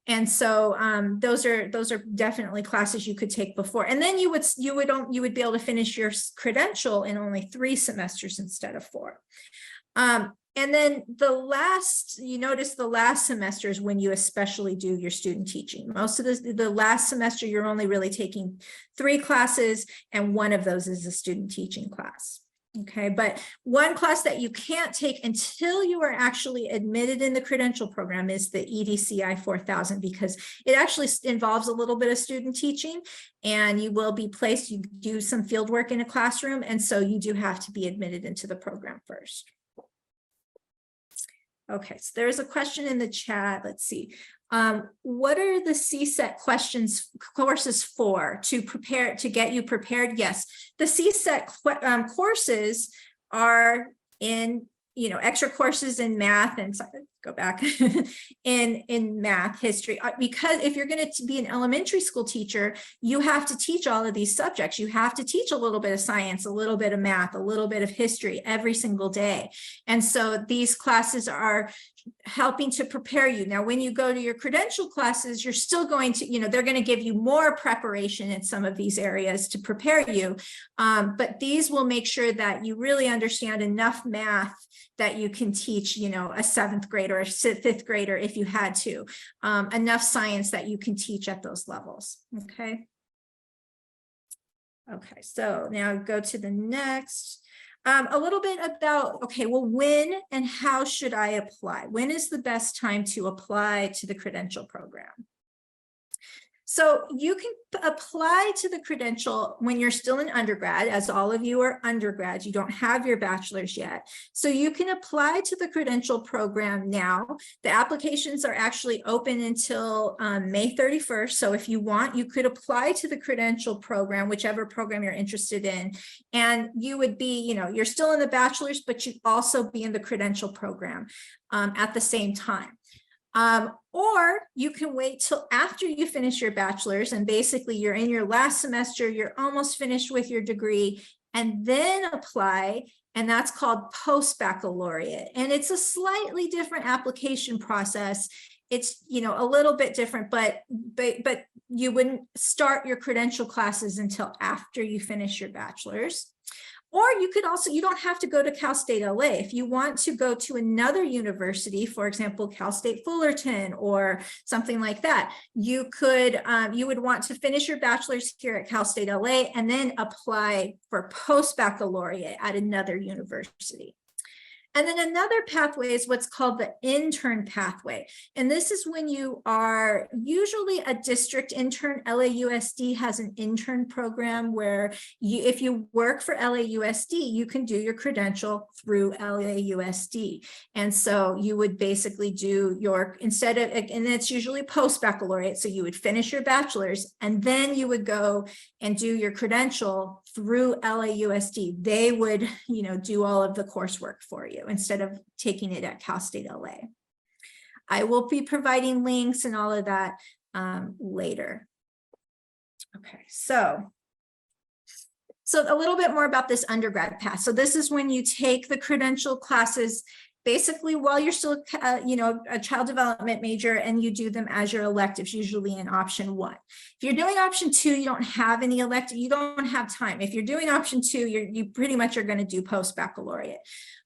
And so those are definitely classes you could take before. And then you would be able to finish your credential in only 3 semesters instead of 4. And then you notice the last semester is when you especially do your student teaching. Most of the last semester, you're only really taking 3 classes, and one of those is a student teaching class. Okay, but one class that you can't take until you are actually admitted in the credential program is the EDCI 4000, because it actually involves a little bit of student teaching, and you will be placed, you do some field work in a classroom, and so you do have to be admitted into the program first. Okay, so there's a question in the chat. Let's see. What are the CSET courses for to get you prepared? Yes, the CSET courses are in, extra courses in math and go back in math, history, because if you're going to be an elementary school teacher, you have to teach all of these subjects. You have to teach a little bit of science, a little bit of math, a little bit of history every single day. And so these classes are helping to prepare you. Now, when you go to your credential classes, you're still going to, they're going to give you more preparation in some of these areas to prepare you. But these will make sure that you really understand enough math that you can teach, a 7th grader or a 5th grader if you had to, enough science that you can teach at those levels. Okay. Okay, so now go to the next. A little bit about, okay, well, when and how should I apply? When is the best time to apply to the credential program? So you can apply to the credential when you're still in undergrad, as all of you are undergrads, you don't have your bachelor's yet. So you can apply to the credential program now. The applications are actually open until May 31st. So if you want, you could apply to the credential program, whichever program you're interested in. And you would be, you're still in the bachelor's, but you'd also be in the credential program at the same time. Or you can wait till after you finish your bachelor's and basically you're in your last semester, you're almost finished with your degree, and then apply, and that's called post-baccalaureate. And it's a slightly different application process. It's, a little bit different, but you wouldn't start your credential classes until after you finish your bachelor's. Or you could also, you don't have to go to Cal State LA. If you want to go to another university, for example, Cal State Fullerton or something like that, you could, you would want to finish your bachelor's here at Cal State LA and then apply for post-baccalaureate at another university. And then another pathway is what's called the intern pathway. And this is when you are usually a district intern. LAUSD has an intern program where if you work for LAUSD, you can do your credential through LAUSD. And so you would basically do your, and it's usually post-baccalaureate. So you would finish your bachelor's and then you would go and do your credential through LAUSD. They would, do all of the coursework for you instead of taking it at Cal State LA. I will be providing links and all of that later. Okay, so a little bit more about this undergrad path. So this is when you take the credential classes basically while you're still, a child development major, and you do them as your electives, usually in option 1. If you're doing option 2, you don't have any elective, you don't have time. If you're doing option 2, you pretty much are going to do post-baccalaureate.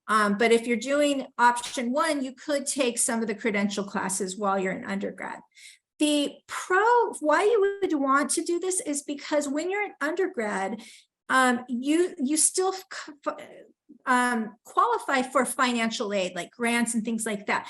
But if you're doing option 1, you could take some of the credential classes while you're in undergrad. Why you would want to do this is because when you're in undergrad, you still qualify for financial aid, like grants and things like that.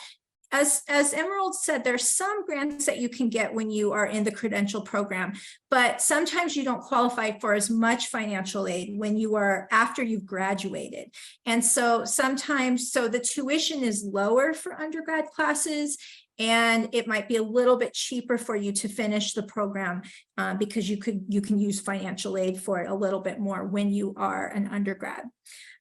As Emerald said, there's some grants that you can get when you are in the credential program, but sometimes you don't qualify for as much financial aid when you are after you've graduated. And so sometimes, so the tuition is lower for undergrad classes, and it might be a little bit cheaper for you to finish the program because you can use financial aid for it a little bit more when you are an undergrad.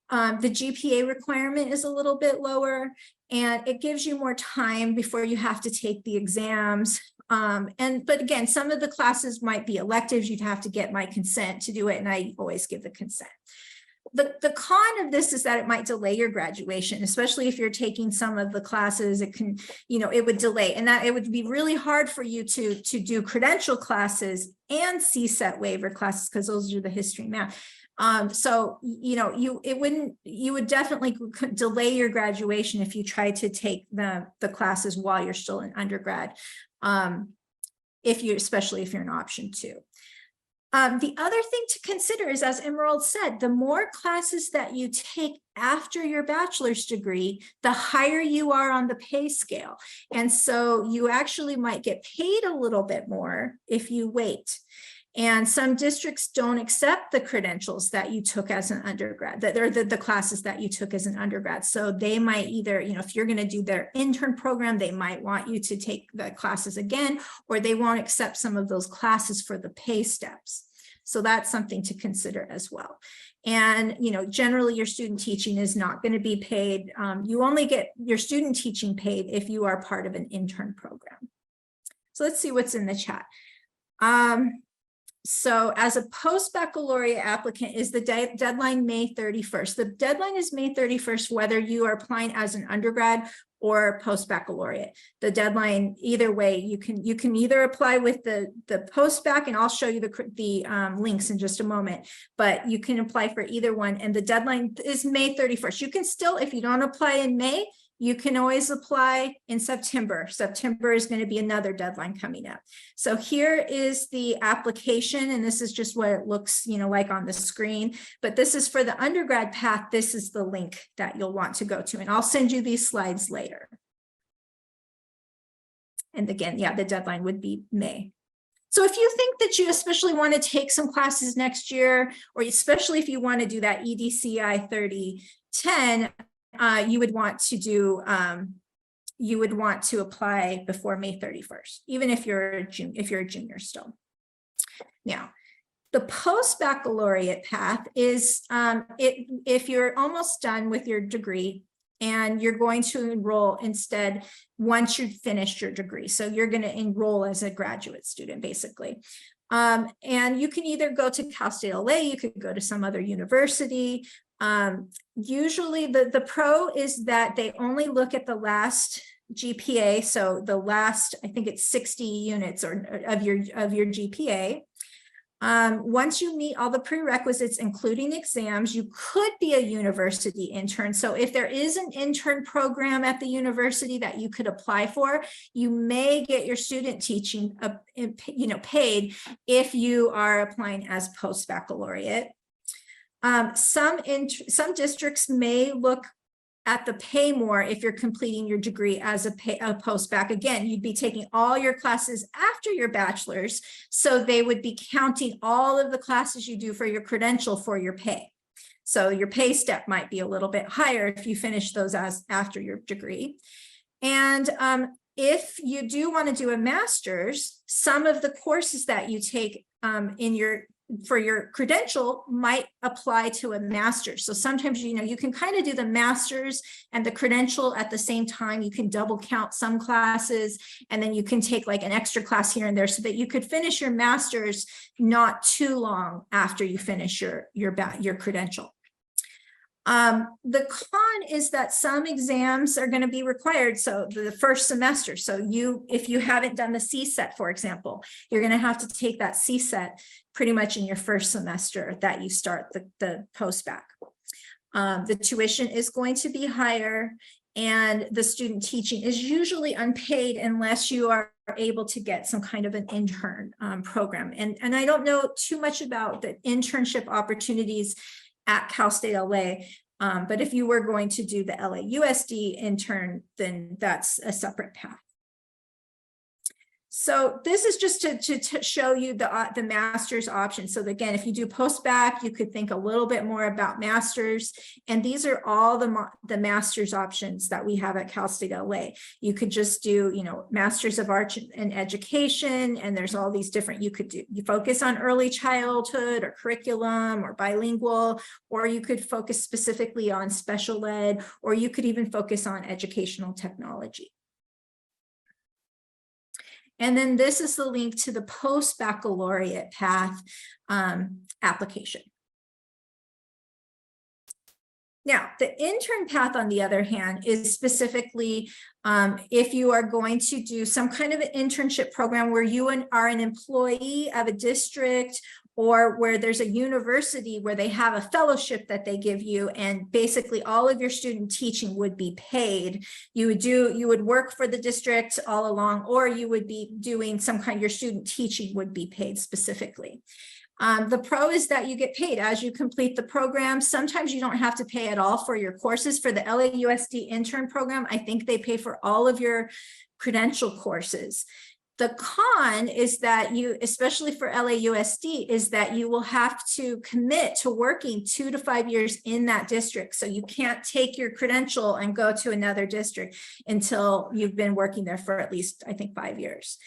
The GPA requirement is a little bit lower, and it gives you more time before you have to take the exams. But again, some of the classes might be electives. You'd have to get my consent to do it, and I always give the consent. The con of this is that it might delay your graduation, especially if you're taking some of the classes. It can, it would delay, and that it would be really hard for you to do credential classes and CSET waiver classes, because those are the history and math. So, you would definitely delay your graduation if you try to take the classes while you're still in undergrad, especially if you're an option 2. The other thing to consider is, as Emerald said, the more classes that you take after your bachelor's degree, the higher you are on the pay scale. And so you actually might get paid a little bit more if you wait. And some districts don't accept the credentials that you took as an undergrad, that they're the classes that you took as an undergrad. So they might either, if you're going to do their intern program, they might want you to take the classes again, or they won't accept some of those classes for the pay steps. So that's something to consider as well. And, generally your student teaching is not going to be paid. You only get your student teaching paid if you are part of an intern program. So let's see what's in the chat. So as a post-baccalaureate applicant, is the deadline May 31st? The deadline is May 31st, whether you are applying as an undergrad or post-baccalaureate. The deadline, either way, you can either apply with the post-bac, and I'll show you the links in just a moment, but you can apply for either one, and the deadline is May 31st. You can still, if you don't apply in May, you can always apply in September. September is going to be another deadline coming up. So here is the application, and this is just what it looks, like on the screen. But this is for the undergrad path. This is the link that you'll want to go to, and I'll send you these slides later. And again, yeah, the deadline would be May. So if you think that you especially want to take some classes next year, or especially if you want to do that EDCI 3010, you would want to apply before May 31st, even if you're a junior still. Now, the post-baccalaureate path is if you're almost done with your degree and you're going to enroll instead once you've finished your degree. So you're going to enroll as a graduate student, basically. And you can either go to Cal State LA, you could go to some other university. Usually the pro is that they only look at the last GPA. So the last, I think it's 60 units of your GPA. Once you meet all the prerequisites, including exams, you could be a university intern. So if there is an intern program at the university that you could apply for, you may get your student teaching, paid if you are applying as post-baccalaureate. Some districts may look at the pay more if you're completing your degree as a post-bac. Again, you'd be taking all your classes after your bachelor's, so they would be counting all of the classes you do for your credential for your pay. So your pay step might be a little bit higher if you finish those after your degree. And if you do want to do a master's, some of the courses that you take for your credential might apply to a master's. So sometimes, you can kind of do the master's and the credential at the same time. You can double count some classes, and then you can take like an extra class here and there so that you could finish your master's not too long after you finish your credential. The con is that some exams are going to be required. So the first semester, if you haven't done the CSET, for example, you're going to have to take that CSET pretty much in your first semester that you start the post-bac. The tuition is going to be higher, and the student teaching is usually unpaid unless you are able to get some kind of an intern program. And I don't know too much about the internship opportunities at Cal State LA. But if you were going to do the LAUSD intern, then that's a separate path. So this is just to show you the master's option. So again, if you do post-bac, you could think a little bit more about masters. And these are all the master's options that we have at Cal State LA. You could just do, you know, Masters of Arts in Education, and there's all these different, you could do, you focus on early childhood or curriculum or bilingual, or you could focus specifically on special ed, or you could even focus on educational technology. And then this is the link to the post-baccalaureate path application. Now, the intern path, on the other hand, is specifically if you are going to do some kind of an internship program where you are an employee of a district, or where there's a university where they have a fellowship that they give you, and basically all of your student teaching would be paid. You would work for the district all along, or you would be doing some kind, your student teaching would be paid specifically. The pro is that you get paid as you complete the program. Sometimes you don't have to pay at all for your courses. For the LAUSD intern program, I think they pay for all of your credential courses. The con is that you, especially for LAUSD, is that you will have to commit to working 2 to 5 years in that district. So you can't take your credential and go to another district until you've been working there for at least, I think, 5 years.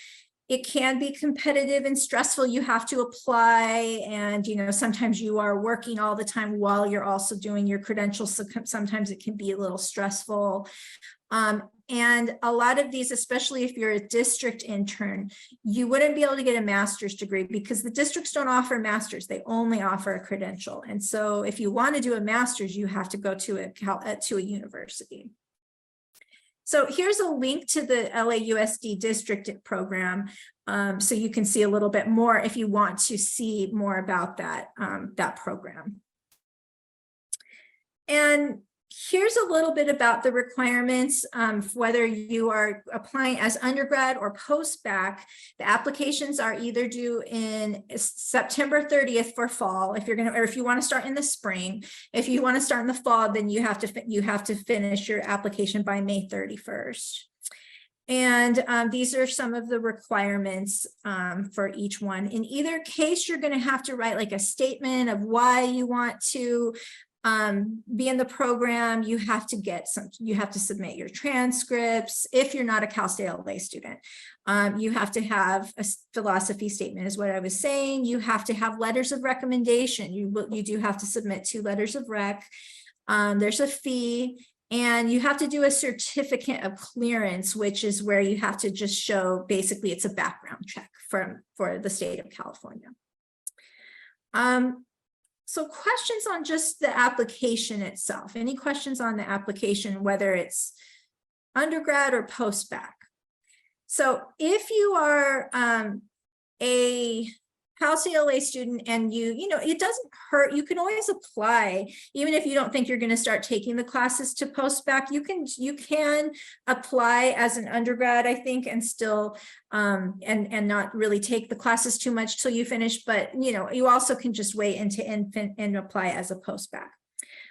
It can be competitive and stressful. You have to apply, and you know, sometimes you are working all the time while you're also doing your credentials. So sometimes it can be a little stressful. And a lot of these, especially if you're a district intern, you wouldn't be able to get a master's degree because the districts don't offer masters. They only offer a credential. And so if you want to do a master's, you have to go to a university. So here's a link to the LAUSD district program, so you can see a little bit more if you want to see more about that, that program. And here's a little bit about the requirements, whether you are applying as undergrad or post-bac. The applications are either due in September 30th for fall, if you're going to, or if you want to start in the spring. If you want to start in the fall, then you have to finish your application by May 31st. And these are some of the requirements for each one. In either case, you're going to have to write like a statement of why you want to be in the program. You have to submit your transcripts. If you're not a Cal State LA student, you have to have a philosophy statement, is what I was saying. You have to have letters of recommendation. You do have to submit 2 letters of rec. There's a fee, and you have to do a certificate of clearance, which is where you have to just show, basically it's a background check for the state of California. So questions on just the application itself? Any questions on the application, whether it's undergrad or post-bac? So if you are a Cal State LA student and you know, it doesn't hurt, you can always apply, even if you don't think you're going to start taking the classes to post-bac. You can apply as an undergrad, I think, and still and not really take the classes too much till you finish. But you know, you also can just wait and apply as a post-bac.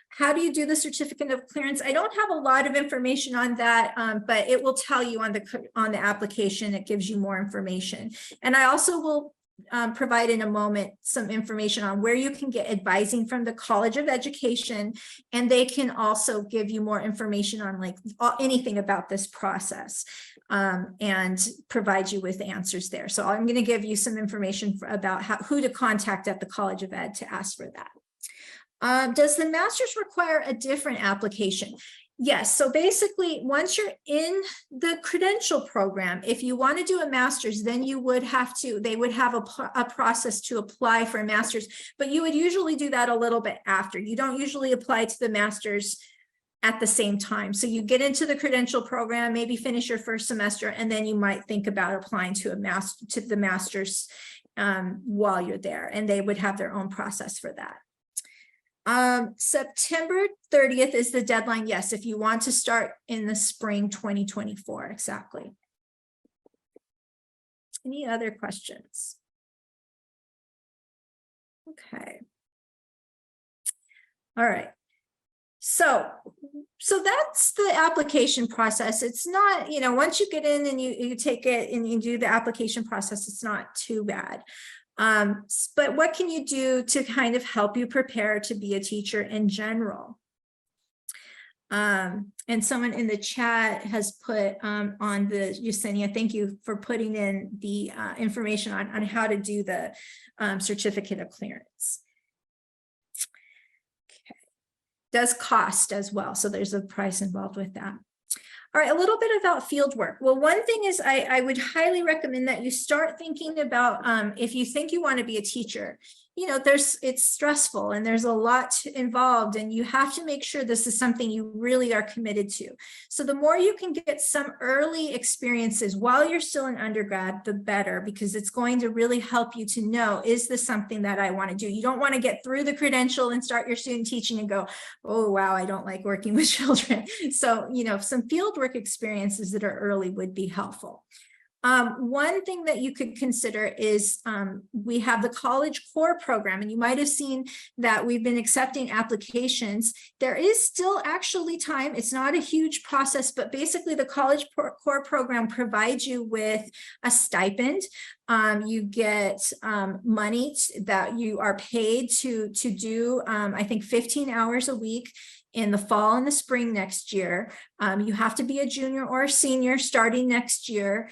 How do you do the certificate of clearance? I don't have a lot of information on that, but it will tell you on the application. It gives you more information. And I also will provide in a moment some information on where you can get advising from the College of Education, and they can also give you more information on like anything about this process and provide you with answers there. So I'm going to give you some information about who to contact at the College of Ed to ask for that. Does the master's require a different application? Yes. So basically, once you're in the credential program, if you want to do a master's, then you would have to, they would have a process to apply for a master's, but you would usually do that a little bit after. You don't usually apply to the master's at the same time. So you get into the credential program, maybe finish your first semester, and then you might think about applying to the master's while you're there, and they would have their own process for that. September 30th is the deadline. Yes, if you want to start in the spring 2024, exactly. Any other questions? Okay. All right. So that's the application process. It's not, once you get in and you take it and you do the application process, it's not too bad. But what can you do to kind of help you prepare to be a teacher in general? And someone in the chat has put on the Yesenia, thank you for putting in the information on how to do the certificate of clearance. Okay. Does cost as well, so there's a price involved with that. All right, a little bit about field work. Well, one thing is I would highly recommend that you start thinking about if you think you want to be a teacher, it's stressful and there's a lot involved, and you have to make sure this is something you really are committed to. So the more you can get some early experiences while you're still in undergrad, the better, because it's going to really help you to know, is this something that I want to do? You don't want to get through the credential and start your student teaching and go, oh, wow, I don't like working with children. So, some field work experiences that are early would be helpful. One thing that you could consider is we have the College Core program, and you might have seen that we've been accepting applications. There is still actually time. It's not a huge process, but basically the College Core program provides you with a stipend. You get money that you are paid to do, I think, 15 hours a week in the fall and the spring next year. You have to be a junior or a senior starting next year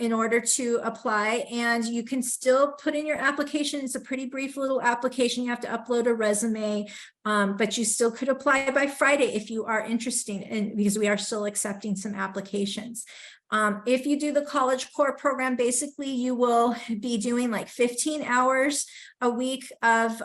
in order to apply, and you can still put in your application. It's a pretty brief little application. You have to upload a resume, but you still could apply by Friday if you are interested, and because we are still accepting some applications. If you do the College Core program, basically you will be doing like 15 hours a week of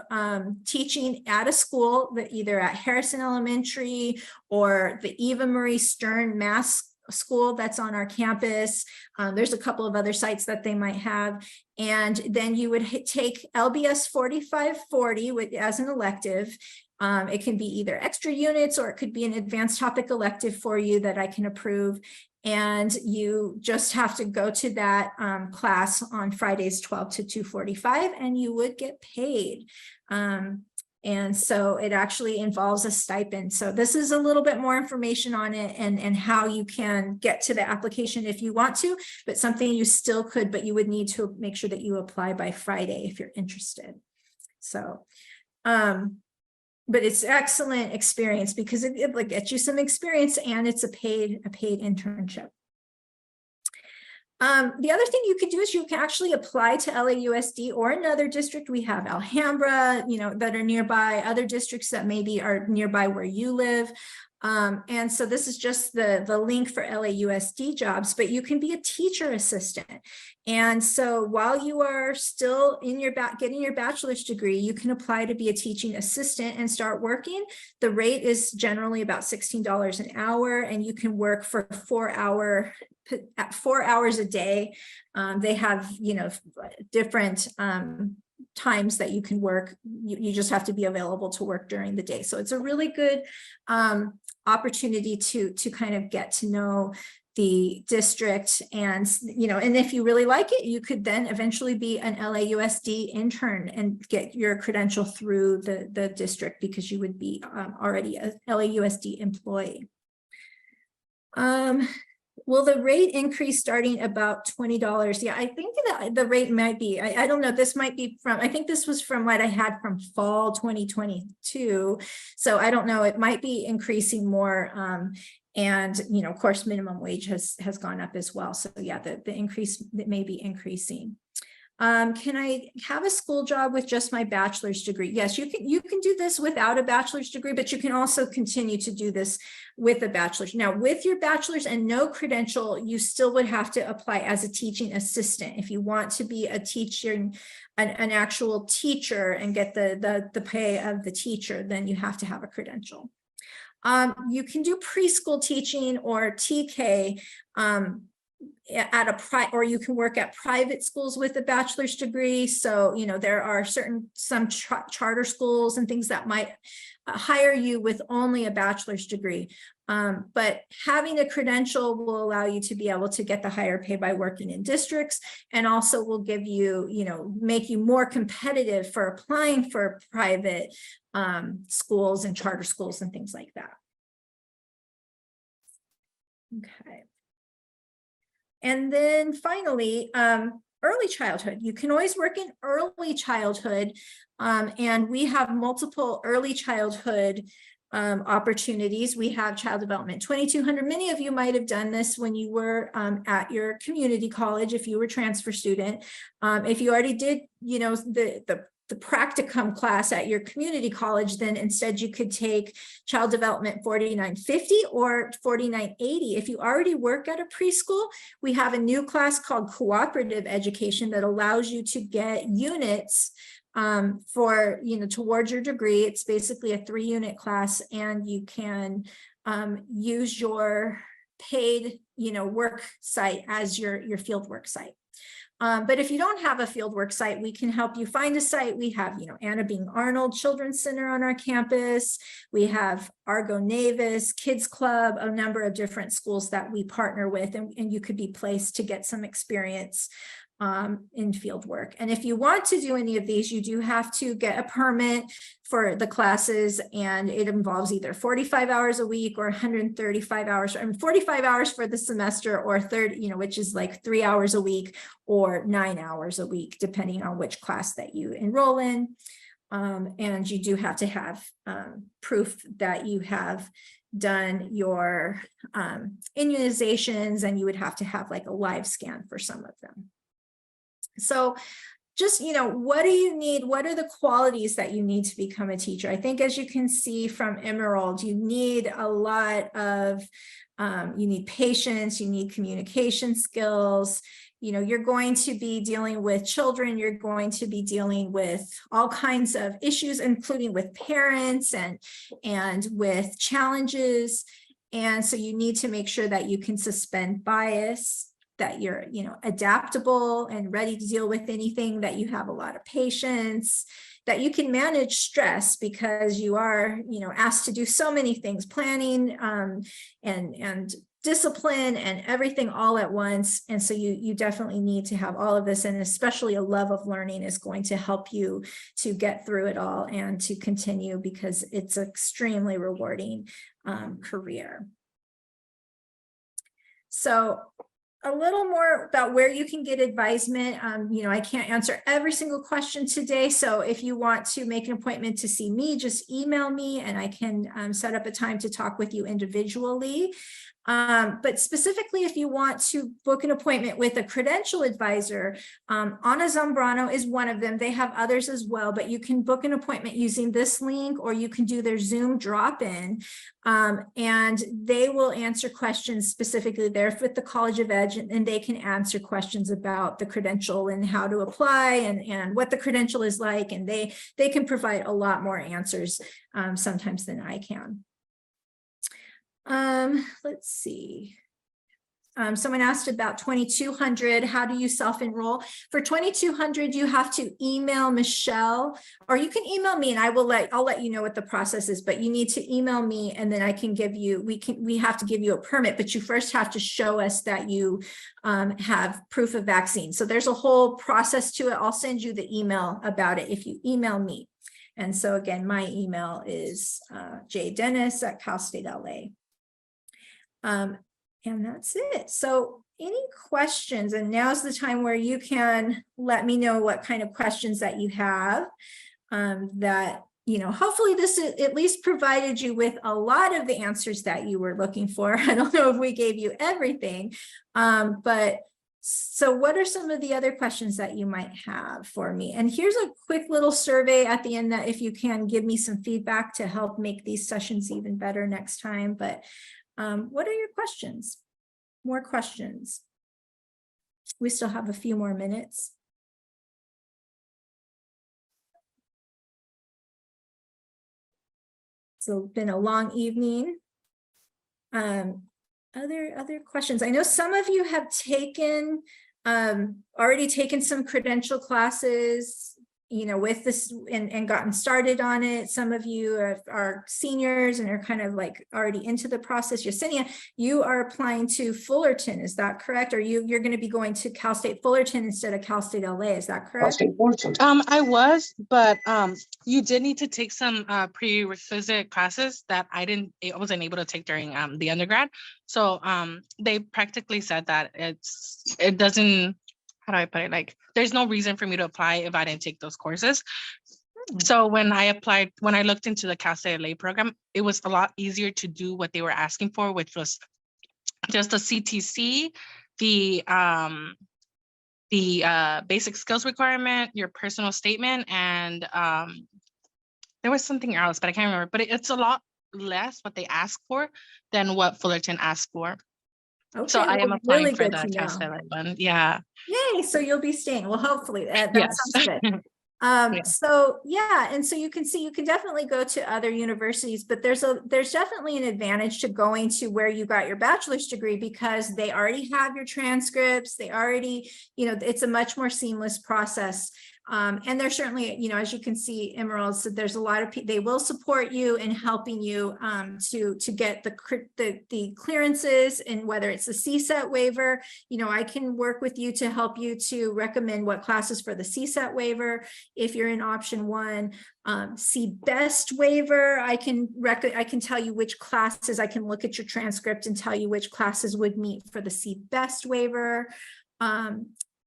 teaching at a school, that either at Harrison Elementary or the Eva Marie Stern Mass School that's on our campus. There's a couple of other sites that they might have. And then you would take LBS 4540 as an elective. It can be either extra units or it could be an advanced topic elective for you that I can approve. And you just have to go to that class on Fridays 12 to 2:45, and you would get paid. And so it actually involves a stipend. So this is a little bit more information on it and how you can get to the application if you want to, but something you still could, but you would need to make sure that you apply by Friday if you're interested. So, but it's excellent experience because it like gets you some experience, and it's a paid internship. The other thing you could do is you can actually apply to LAUSD or another district. We have Alhambra, that are nearby, other districts that maybe are nearby where you live. And so this is just the link for LAUSD jobs, but you can be a teacher assistant. And so while you are still in getting your bachelor's degree, you can apply to be a teaching assistant and start working. The rate is generally about $16 an hour, and you can work for 4 hours a day. They have, different times that you can work. You just have to be available to work during the day. So it's a really good opportunity to kind of get to know the district, and and if you really like it, you could then eventually be an LAUSD intern and get your credential through the district, because you would be already a LAUSD employee. Will the rate increase starting about $20? Yeah, I think that the rate might be, I don't know, this might be from, I think this was from what I had from fall 2022. So I don't know, it might be increasing more. And, of course, minimum wage has gone up as well. So yeah, the increase that may be increasing. Can I have a school job with just my bachelor's degree? Yes, you can do this without a bachelor's degree, but you can also continue to do this with a bachelor's. Now, with your bachelor's and no credential, you still would have to apply as a teaching assistant. If you want to be a teacher, an actual teacher, and get the pay of the teacher, then you have to have a credential. You can do preschool teaching or TK. at a or you can work at private schools with a bachelor's degree. So, there are some charter schools and things that might hire you with only a bachelor's degree. But having a credential will allow you to be able to get the higher pay by working in districts, and also will give you, make you more competitive for applying for private schools and charter schools and things like that. Okay. And then finally, early childhood. You can always work in early childhood, and we have multiple early childhood opportunities. We have Child Development 2200. Many of you might have done this when you were at your community college, if you were a transfer student. If you already did, the practicum class at your community college, then instead you could take Child Development 4950 or 4980. If you already work at a preschool, we have a new class called Cooperative Education that allows you to get units for, towards your degree. It's basically a 3-unit class, and you can use your paid, work site as your field work site. But if you don't have a fieldwork site, we can help you find a site. We have, Anna Bing Arnold Children's Center on our campus. We have Argo Navis, Kids Club, a number of different schools that we partner with, and you could be placed to get some experience in field work. And if you want to do any of these, you do have to get a permit for the classes, and it involves either 45 hours a week or 135 hours, 45 hours for the semester, or 30, which is like 3 hours a week or 9 hours a week, depending on which class that you enroll in. And you do have to have proof that you have done your immunizations, and you would have to have like a live scan for some of them. So just, what do you need? What are the qualities that you need to become a teacher? I think, as you can see from Emerald, you need a lot of, you need patience, you need communication skills. You're going to be dealing with children, you're going to be dealing with all kinds of issues, including with parents and with challenges. And so you need to make sure that you can suspend bias, that you're, adaptable and ready to deal with anything, that you have a lot of patience, that you can manage stress, because you are, asked to do so many things, planning and discipline and everything all at once. And so you definitely need to have all of this, and especially a love of learning is going to help you to get through it all and to continue, because it's an extremely rewarding career. So a little more about where you can get advisement. I can't answer every single question today. So if you want to make an appointment to see me, just email me and I can set up a time to talk with you individually. But specifically, if you want to book an appointment with a credential advisor, Ana Zambrano is one of them. They have others as well, but you can book an appointment using this link, or you can do their Zoom drop-in, and they will answer questions specifically there with the College of Ed, and they can answer questions about the credential and how to apply and what the credential is like, and they can provide a lot more answers sometimes than I can. Let's see. Someone asked about 2200. How do you self-enroll? For 2200, you have to email Michelle, or you can email me and I'll let you know what the process is, but you need to email me, and then I can give you, we have to give you a permit, but you first have to show us that you have proof of vaccine. So there's a whole process to it. I'll send you the email about it if you email me. And so again, my email is jdennis@calstate.la. And that's it. So any questions? And now's the time where you can let me know what kind of questions that you have, that, hopefully this at least provided you with a lot of the answers that you were looking for. I don't know if we gave you everything, but so what are some of the other questions that you might have for me? And here's a quick little survey at the end that if you can give me some feedback to help make these sessions even better next time. But what are your questions? More questions? We still have a few more minutes. So it's been a long evening. Other questions? I know some of you have taken already taken some credential classes, you know, with this and gotten started on it. Some of you are seniors and are kind of like already into the process. Yesenia, you are applying to Fullerton, is that correct? Or you're going to be going to Cal State Fullerton instead of Cal State LA, is that correct? I was, but you did need to take some prerequisite classes that I wasn't able to take during the undergrad. So they practically said that it doesn't, how do I put it? Like, there's no reason for me to apply if I didn't take those courses. So when I looked into the Cal State LA program, it was a lot easier to do what they were asking for, which was just a CTC, the basic skills requirement, your personal statement, and there was something else, but I can't remember. But it's a lot less what they ask for than what Fullerton asked for. Okay, so I am applying really for good the to Cal know. State one. Yeah. Yay, so you'll be staying. Well, hopefully that Yes. sounds good. So yeah, and so you can see, you can definitely go to other universities, but there's definitely an advantage to going to where you got your bachelor's degree, because they already have your transcripts. They already, you know, it's a much more seamless process. And there's certainly, you know, as you can see, Emerald said, there's a lot of people, they will support you in helping you to get the clearances, and whether it's the CSET waiver, you know, I can work with you to help you to recommend what classes for the CSET waiver. If you're in option 1, CBEST waiver, I can tell you which classes, I can look at your transcript and tell you which classes would meet for the CBEST waiver.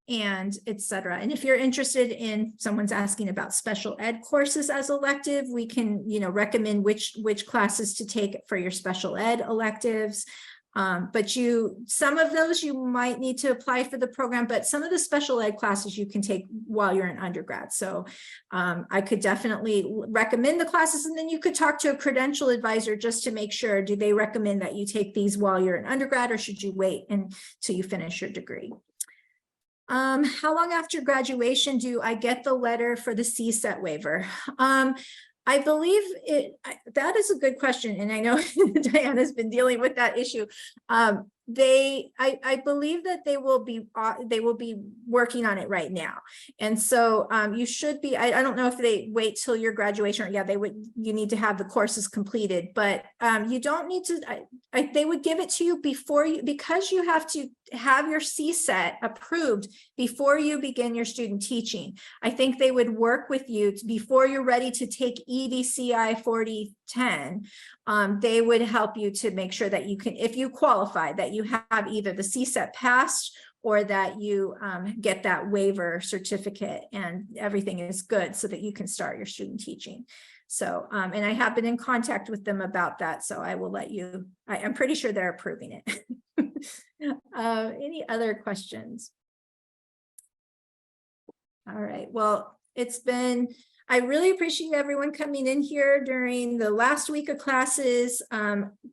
And etc. And if you're interested in, someone's asking about special ed courses as elective, we can, you know, recommend which classes to take for your special ed electives. But some of those you might need to apply for the program, but some of the special ed classes you can take while you're in undergrad. So I could definitely recommend the classes, and then you could talk to a credential advisor just to make sure, do they recommend that you take these while you're in undergrad, or should you wait until you finish your degree? How long after graduation do I get the letter for the CSET waiver? I believe that is a good question. And I know Diana's been dealing with that issue. I believe that they will be working on it right now. And so you should be, I don't know if they wait till your graduation, or you need to have the courses completed, but you don't need to, they would give it to you because you have to have your CSET approved before you begin your student teaching. I think they would work with you before you're ready to take EDCI 4010. They would help you to make sure that you can, if you qualify, that you have either the CSET passed or that you get that waiver certificate and everything is good so that you can start your student teaching. So, and I have been in contact with them about that, so I will let you, I'm pretty sure they're approving it. Any other questions? All right, well, I really appreciate everyone coming in here during the last week of classes.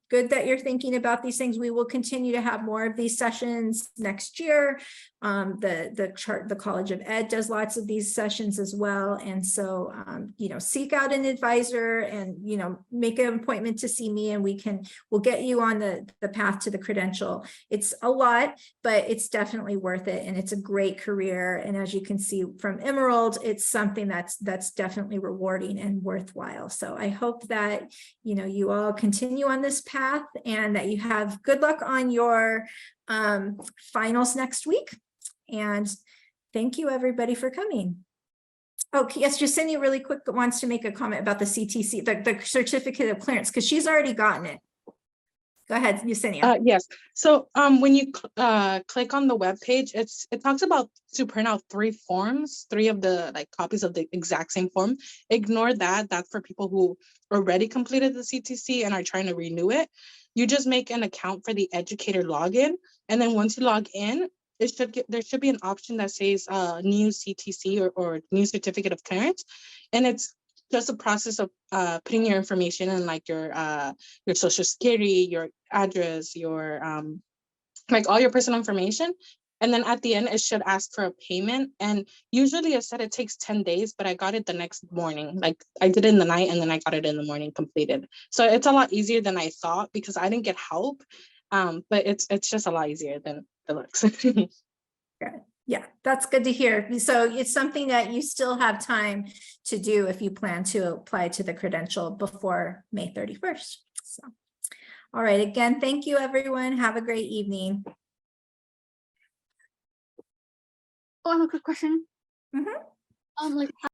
Good that you're thinking about these things. We will continue to have more of these sessions next year. The College of Ed does lots of these sessions as well. And so, you know, seek out an advisor and, you know, make an appointment to see me, and we'll get you on the path to the credential. It's a lot, but it's definitely worth it. And it's a great career. And as you can see from Emerald, it's something that's definitely rewarding and worthwhile. So I hope that, you know, you all continue on this path and that you have good luck on your finals next week. And thank you everybody for coming. Oh, yes, Yesenia really quick wants to make a comment about the CTC, the certificate of clearance, because she's already gotten it. Go ahead, Yesenia. Yes. So when you click on the web page, it talks about to print out 3 forms, 3 of the copies of the exact same form. Ignore that. That's for people who already completed the CTC and are trying to renew it. You just make an account for the educator login, and then once you log in, there should be an option that says new CTC or new certificate of clearance, and it's just a process of putting your information in, like your social security, your address, your all your personal information. And then at the end, it should ask for a payment. And usually it said it takes 10 days, but I got it the next morning. Like I did it in the night and then I got it in the morning completed. So it's a lot easier than I thought because I didn't get help. But it's just a lot easier than it looks. Yeah, that's good to hear. So it's something that you still have time to do if you plan to apply to the credential before May 31st. So, all right, again, thank you, everyone. Have a great evening. Oh, I have a quick question. Mhm. Like